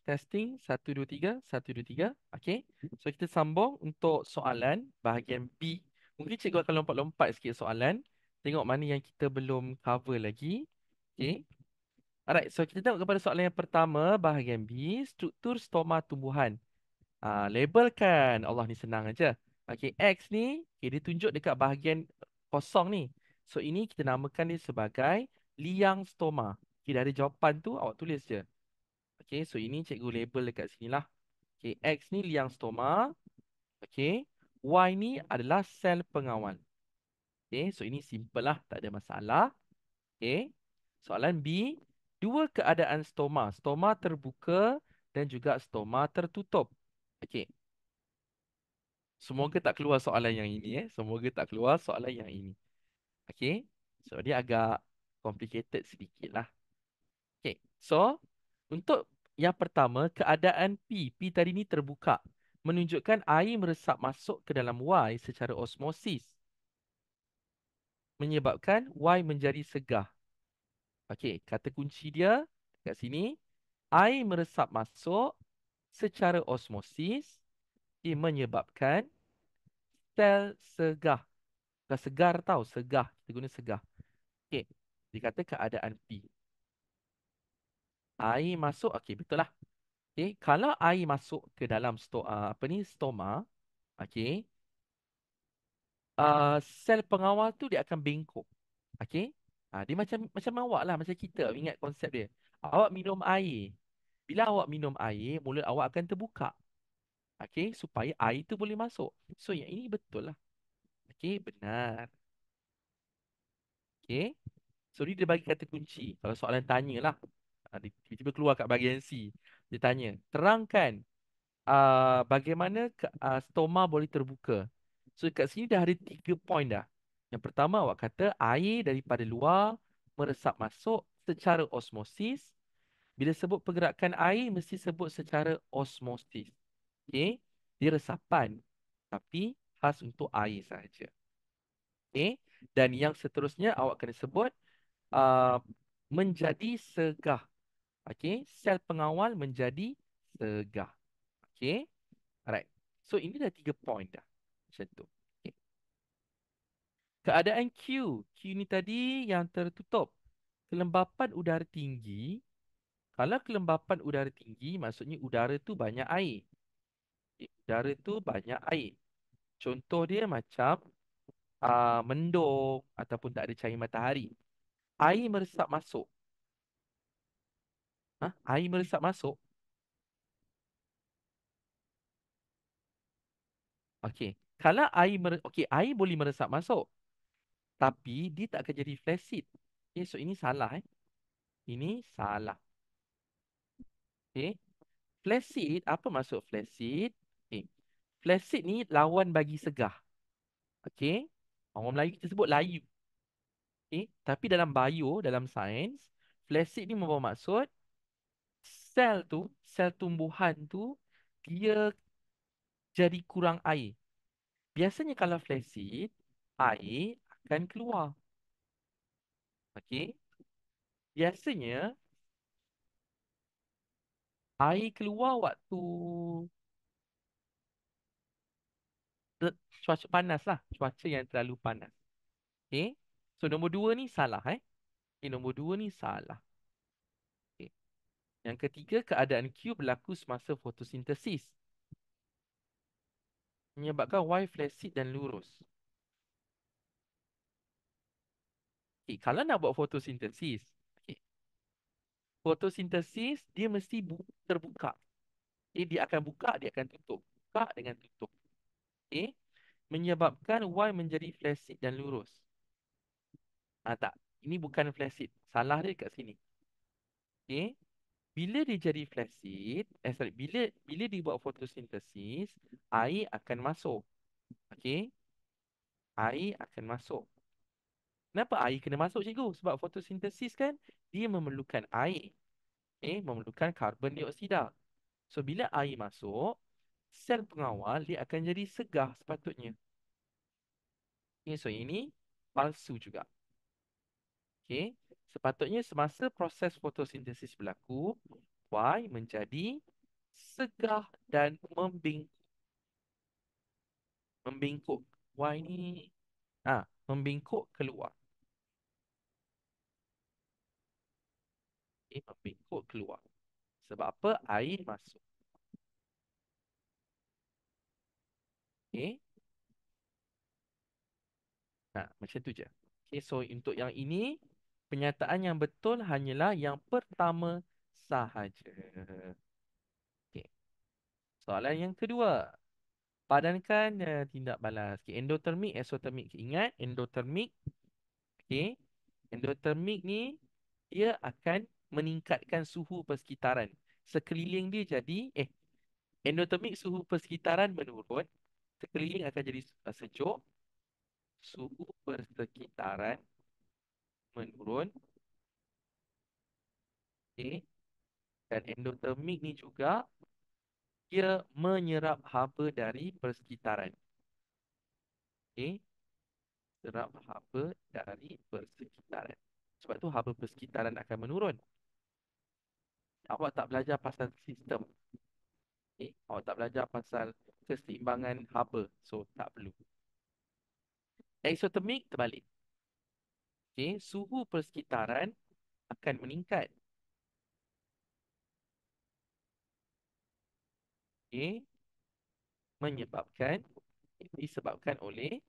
Testing, satu, dua, tiga, satu, dua, tiga. Okay. So, kita sambung untuk soalan bahagian B. Mungkin cikgu akan lompat-lompat sikit soalan. Tengok mana yang kita belum cover lagi. Okay. Alright, so kita tengok kepada soalan yang pertama, bahagian B, struktur stoma tumbuhan. Labelkan. Allah ni senang aja. Okay, X ni, okay, dia tunjuk dekat bahagian kosong ni. So, ini kita namakan dia sebagai liang stoma. Okay, dari jawapan tu, awak tulis je. Okay, so ini cikgu label dekat sini lah. Okay, X ni liang stoma. Okay, Y ni adalah sel pengawal. Okay, so ini simple lah, tak ada masalah. Okay, soalan B, dua keadaan stoma. Stoma terbuka dan juga stoma tertutup. Okay, semoga tak keluar soalan yang ini. Semoga tak keluar soalan yang ini. Okay, so dia agak complicated sedikit lah. Okay, so untuk yang pertama, keadaan P. P tadi ni terbuka. Menunjukkan air meresap masuk ke dalam Y secara osmosis. Menyebabkan Y menjadi segar. Okey, kata kunci dia kat sini. Air meresap masuk secara osmosis. Ia menyebabkan sel segar. Bukan segar tau, segar. Kita guna segar. Okey, dia kata keadaan P. Air masuk, okey betul lah. Okey, kalau air masuk ke dalam stoma, okey, sel pengawal tu dia akan bengkok. Okey. Dia macam awak lah, macam kita. Ingat konsep dia. Awak minum air. Bila awak minum air, mulut awak akan terbuka. Okey, supaya air tu boleh masuk. So yang ini betul lah. Okey, benar. Okey. So dia bagi kata kunci. Kalau soalan tanya lah. Dia tiba-tiba keluar kat bahagian C. Dia tanya, terangkan bagaimana stoma boleh terbuka. So kat sini dah ada 3 poin dah. Yang pertama awak kata air daripada luar meresap masuk secara osmosis. Bila sebut pergerakan air mesti sebut secara osmosis. Okey, dia resapan tapi khas untuk air sahaja. Okey, dan yang seterusnya awak kena sebut uh, menjadi segah. Okey, sel pengawal menjadi segah. Okey. Alright. So ini dah 3 poin dah. Macam tu. Okay. Keadaan Q. Q ni tadi yang tertutup. Kelembapan udara tinggi. Kalau kelembapan udara tinggi, maksudnya udara tu banyak air. Okay. Udara tu banyak air. Contoh dia macam mendung ataupun tak ada cahaya matahari. Air meresap masuk. Air meresap masuk. Okey. Kalau air boleh meresap masuk. Tapi dia tak akan jadi flaccid. Okay, so ini salah. Ini salah. Okay. Flaccid, apa maksud flaccid? Okay. Flaccid ni lawan bagi segar. Okay. Orang Melayu kita sebut layu. Okay. Tapi dalam bio, dalam sains, flaccid ni membawa maksud sel tumbuhan tu, dia jadi kurang air. Biasanya kalau flaccid, air akan keluar. Okay. Biasanya, air keluar waktu cuaca panas lah. Cuaca yang terlalu panas. Okay. So, nombor 2 ni salah. Okay, nombor 2 ni salah. Okay. Yang ketiga, keadaan Q berlaku semasa fotosintesis. Menyebabkan Y flaccid dan lurus. Okay, kalau nak buat fotosintesis, okay, fotosintesis dia mesti terbuka. Okay, dia akan buka, dia akan tutup. Buka dengan tutup. Okay. Menyebabkan Y menjadi flaccid dan lurus. Tak. Ini bukan flaccid. Salah dia kat sini. Okay. Bila dia jadi flaccid, bila dia buat fotosintesis, air akan masuk. Okey, air akan masuk. Kenapa air kena masuk cikgu? Sebab fotosintesis kan dia memerlukan air. Memerlukan karbon dioksida. So bila air masuk, sel pengawal dia akan jadi segar sepatutnya. So ini palsu juga. Okey, sepatutnya semasa proses fotosintesis berlaku, Y menjadi segah dan membingkuk. Y ni membingkuk keluar. Okay, membingkuk keluar. Sebab apa? Air masuk. Okay. Macam tu je. Okay, so untuk yang ini, penyataan yang betul hanyalah yang pertama sahaja. Okay. Soalan yang kedua. Padankan tindak balas. Okay, endotermik, exotermik. Okay, ingat, endotermik. Okay. Endotermik ni, dia akan meningkatkan suhu persekitaran. Sekeliling dia jadi, endotermik suhu persekitaran menurun. Sekeliling akan jadi sejuk. Suhu persekitaran menurun. Okay. Dan endotermik ni juga dia menyerap haba dari persekitaran. Okay. Serap haba dari persekitaran. Sebab tu haba persekitaran akan menurun. Awak tak belajar pasal sistem. Okay. Awak tak belajar pasal keseimbangan haba. So tak perlu. Eksotermik terbalik. Okay. Suhu persekitaran akan meningkat. Okay. Disebabkan oleh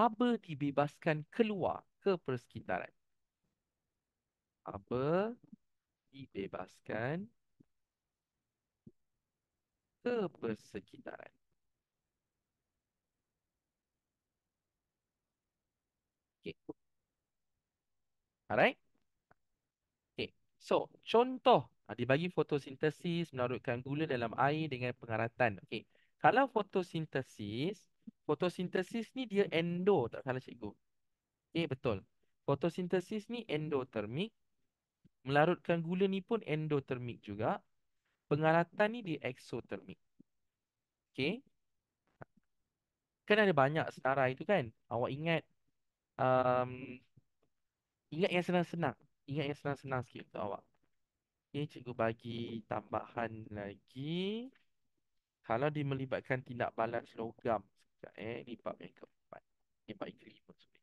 haba dibebaskan keluar ke persekitaran. Haba dibebaskan ke persekitaran. Okay. Alright. Okay. So, contoh. Dibagi fotosintesis melarutkan gula dalam air dengan pengaratan. Okay. Kalau fotosintesis ni dia endo, tak salah cikgu. Okay, betul. Fotosintesis ni endotermik. Melarutkan gula ni pun endotermik juga. Pengaratan ni dia exotermik. Okay. Kan ada banyak senarai itu kan. Awak um, ingat yang senang-senang. Ingat yang senang-senang sikit untuk awak. Okay, cikgu bagi tambahan lagi. Kalau dia melibatkan tindak balas logam. Sekejap, ni bab yang keempat. Ni bab yang kelima. Sorry.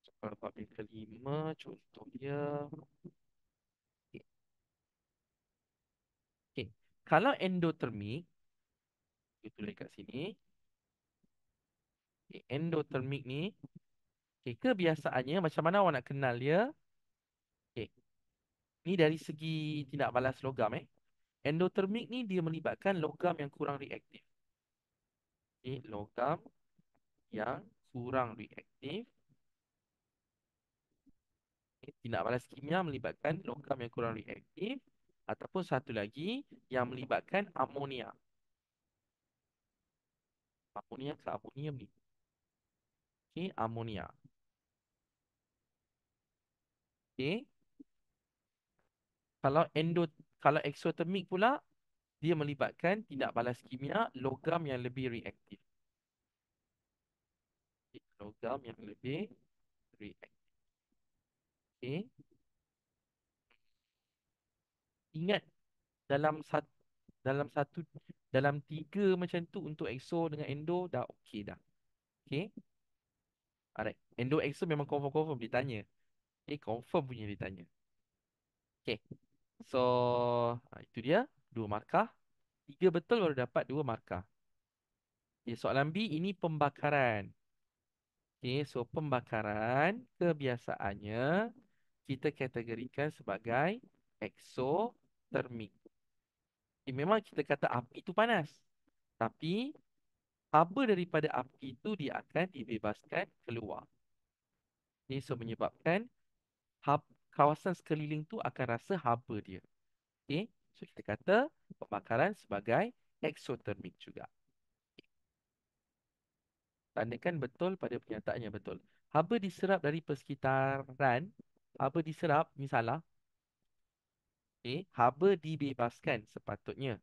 So, kalau bab yang kelima, contoh dia. Okay. Okay. Kalau endotermik, kita tulis kat sini. Okay. Endotermik ni, okay, kebiasaannya macam mana awak nak kenal dia? Okay. Ni dari segi tindak balas logam. Endotermik ni dia melibatkan logam yang kurang reaktif. Okay. Logam yang kurang reaktif. Tindak balas kimia melibatkan logam yang kurang reaktif ataupun satu lagi yang melibatkan amonia. Amonia ke amonium ni. Okey, amonia. Okey. Kalau kalau eksotermik pula dia melibatkan tindak balas kimia logam yang lebih reaktif. Okay, logam yang lebih reaktif. Okey. Ingat dalam satu dalam satu dalam tiga macam tu untuk exo dengan endo dah okey dah. Okey. Alright. Endo exo memang confirm ditanya. Confirm punya ditanya. Okay. So, itu dia. 2 markah. 3 betul baru dapat 2 markah. Okay, soalan B ini pembakaran. Okay, so pembakaran kebiasaannya kita kategorikan sebagai eksotermik. Okay, memang kita kata api itu panas. Tapi, haba daripada api itu dia akan dibebaskan keluar. Okay, so menyebabkan kawasan sekeliling tu akan rasa haba dia. Okay. So kita kata pembakaran sebagai eksotermik juga. Tandakan betul pada pernyataan yang betul. Haba diserap dari persekitaran. Haba diserap, ni salah. Okay. Haba dibebaskan sepatutnya.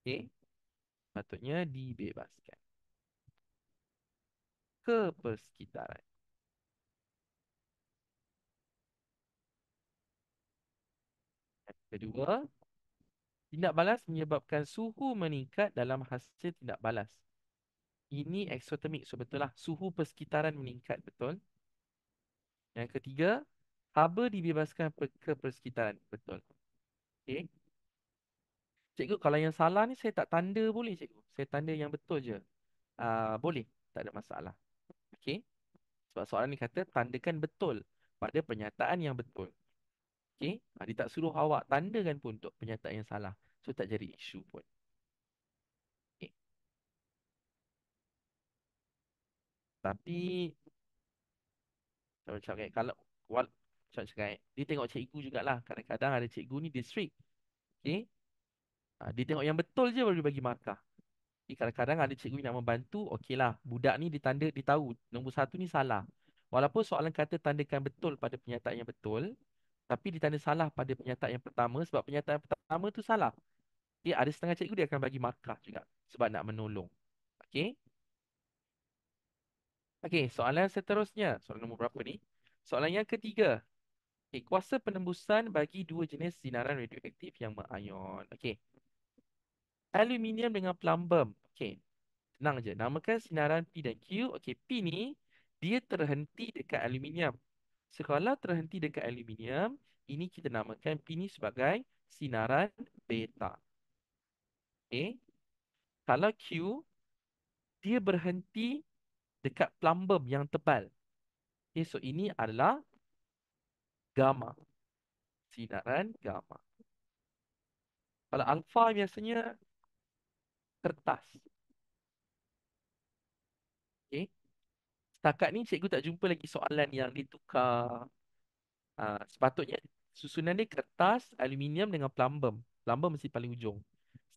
Okay. Sepatutnya dibebaskan ke persekitaran. Kedua, tindak balas menyebabkan suhu meningkat dalam hasil tindak balas. Ini eksotermik, so betul lah. Suhu persekitaran meningkat, betul. Yang ketiga, haba dibebaskan ke persekitaran, betul. Okey. Cikgu, kalau yang salah ni saya tak tanda boleh, cikgu? Saya tanda yang betul je. Boleh, tak ada masalah. Okey. Sebab soalan ni kata tandakan betul pada pernyataan yang betul. Okey. Dia tak suruh awak tandakan pun untuk pernyataan yang salah. So tak jadi isu pun. Okey. Tapi macam cakap kalau macam cakap dia tengok cikgu jugalah. Kadang-kadang ada cikgu ni dia strict. Okey. Dia tengok yang betul je baru dia bagi markah. Kadang-kadang ada cikgu yang nak membantu, okeylah, budak ni ditanda, dia tahu nombor satu ni salah. Walaupun soalan kata tandakan betul pada pernyataan yang betul, tapi ditanda salah pada pernyataan yang pertama sebab pernyataan pertama tu salah. Ada setengah cikgu dia akan bagi markah juga sebab nak menolong. Okey. Okey, soalan seterusnya. Soalan nombor berapa ni? Soalan yang ketiga. Kuasa penembusan bagi dua jenis sinaran radioaktif yang mengayon. Okey. Aluminium dengan plumbum. Okey. Senang je. Namakan sinaran P dan Q. Okey, P ni dia terhenti dekat aluminium. Sekala terhenti dekat aluminium, ini kita namakan P ni sebagai sinaran beta. Okey. Kalau Q, dia berhenti dekat plumbum yang tebal. Okey, so ini adalah gamma. Sinaran gamma. Kalau alfa biasanya kertas. Okey. Setakat ni cikgu tak jumpa lagi soalan yang ditukar. Sepatutnya susunan dia kertas, aluminium dengan plumbum. Plumbum mesti paling ujung.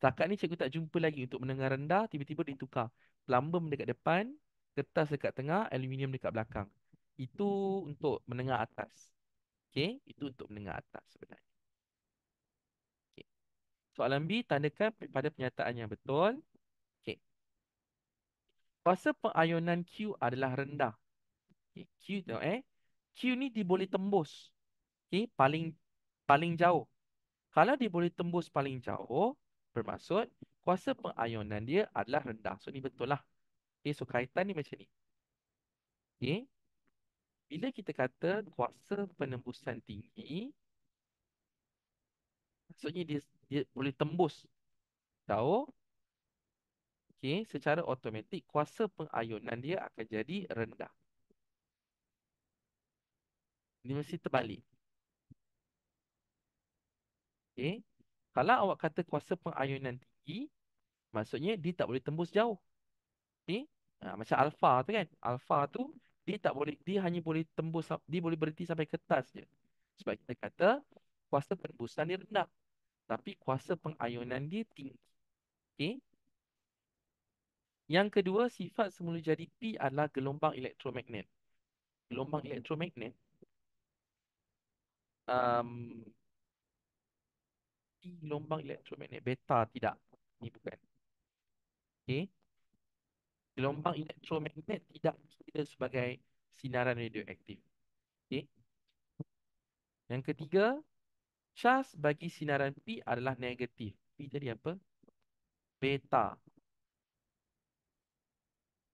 Setakat ni cikgu tak jumpa lagi untuk menengah rendah, tiba-tiba ditukar. Plumbum dekat depan, kertas dekat tengah, aluminium dekat belakang. Itu untuk menengah atas. Okey, itu untuk menengah atas sebenarnya. Okey. Soalan B, tandakan pada pernyataan yang betul. Okey. Kuasa pengayonan Q adalah rendah. Okey, Q tengok Q ni dia boleh tembus. Okey, paling paling jauh. Kalau dia boleh tembus paling jauh, bermaksud kuasa pengayonan dia adalah rendah. So, ni betul lah. Okay, so kaitan ni macam ni. Okay. Bila kita kata kuasa penembusan tinggi, maksudnya dia boleh tembus jauh. Okay, secara automatik kuasa pengayonan dia akan jadi rendah. Ini mesti terbalik. Okay. Kalau awak kata kuasa pengayonan tinggi, maksudnya dia tak boleh tembus jauh. Okay. Macam alfa tu kan. Alfa tu dia tak boleh, dia hanya boleh tembus, dia boleh berhenti sampai kertas je. Sebab kita kata kuasa penembusan dia rendah. Tapi kuasa pengayonan dia tinggi. Okay. Yang kedua, sifat semula jadi P adalah gelombang elektromagnet. Gelombang elektromagnet. Um, P gelombang elektromagnet. Beta tidak. Ini bukan. Okay. Gelombang elektromagnet tidak kira sebagai sinaran radioaktif. Okay. Yang ketiga, charge bagi sinaran P adalah negatif. P tadi apa? Beta.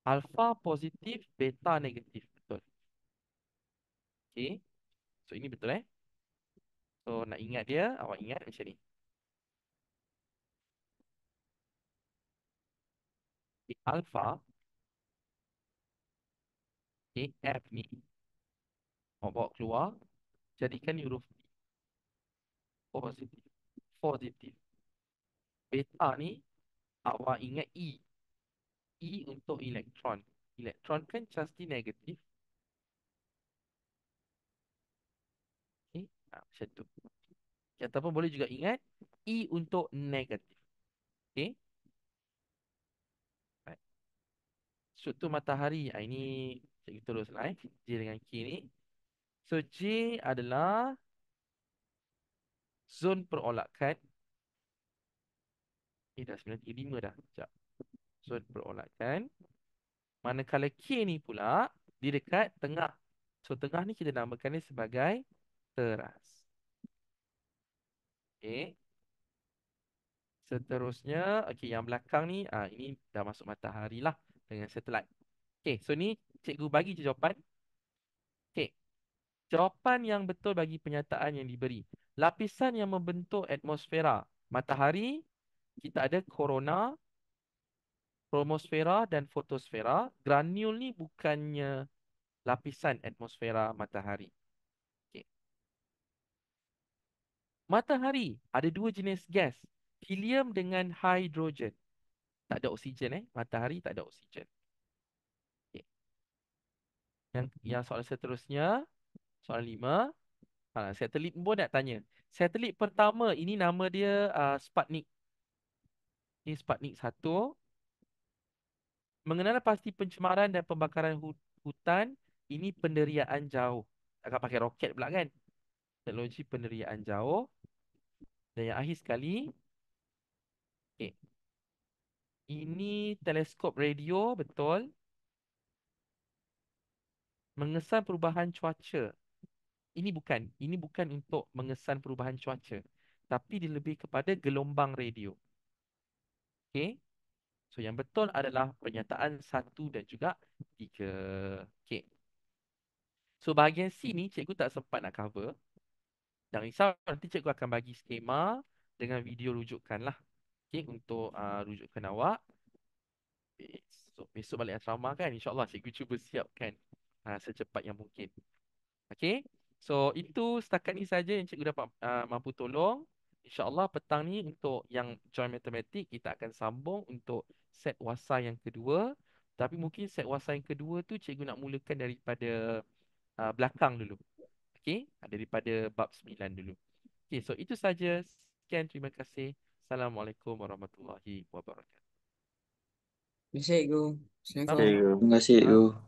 Alfa positif, beta negatif. Betul. Okay. So, ini betul So, nak ingat dia, awak ingat macam ni. Okay. Alfa, okay, F ni, awak bawa keluar, jadikan huruf P. Positif. Positif. Beta ni, awak ingat E. E untuk elektron. Elektron kan charge dia negatif. Okay. Macam tu. Ataupun boleh juga ingat E untuk negatif. Okay. Right. Struktur matahari. Ini cikgu terus lah J dengan K ni. So J adalah zon perolakan. Dah 9.5 dah. Sekejap. Zon perolakan. Manakala K ni pula di dekat tengah. So tengah ni kita namakan dia sebagai teras. Okey. Seterusnya, okey, yang belakang ni, ini dah masuk matahari lah dengan satelit. Okey, so ni cikgu bagi je jawapan. Okey, jawapan yang betul bagi pernyataan yang diberi. Lapisan yang membentuk atmosfera matahari, kita ada korona, kromosfera dan fotosfera. Granul ni bukannya lapisan atmosfera matahari. Okey. Matahari ada dua jenis gas, helium dengan hidrogen. Tak ada oksigen matahari tak ada oksigen. Okey. Yang soalan seterusnya, soalan 5. Satelit pun nak tanya. Satelit pertama ini nama dia Sputnik. Ini Sputnik 1. Mengenal pasti pencemaran dan pembakaran hutan, ini penderiaan jauh. Akan pakai roket pula kan? Teknologi penderiaan jauh. Dan yang akhir sekali, okay, ini teleskop radio, betul. Mengesan perubahan cuaca. Ini bukan untuk mengesan perubahan cuaca, tapi dia lebih kepada gelombang radio. Okey. So yang betul adalah pernyataan 1 dan juga 3. Okey. So bahagian C ni cikgu tak sempat nak cover. Jangan risau, nanti cikgu akan bagi skema dengan video rujukan lah. Okey, untuk rujukan awak. Besok balik asrama kan, InsyaAllah cikgu cuba siapkan secepat yang mungkin. Okay. So itu setakat ni saja yang cikgu dapat mampu tolong. InsyaAllah petang ni untuk yang join matematik, kita akan sambung untuk set wasa yang kedua. Tapi mungkin set wasa yang kedua tu cikgu nak mulakan daripada belakang dulu. Okay. Daripada bab 9 dulu. Okay. So itu saja. Sekian, terima kasih. Assalamualaikum warahmatullahi wabarakatuh. Cikgu. Sama-sama. Assalamualaikum. Terima kasih, Ah. Cikgu.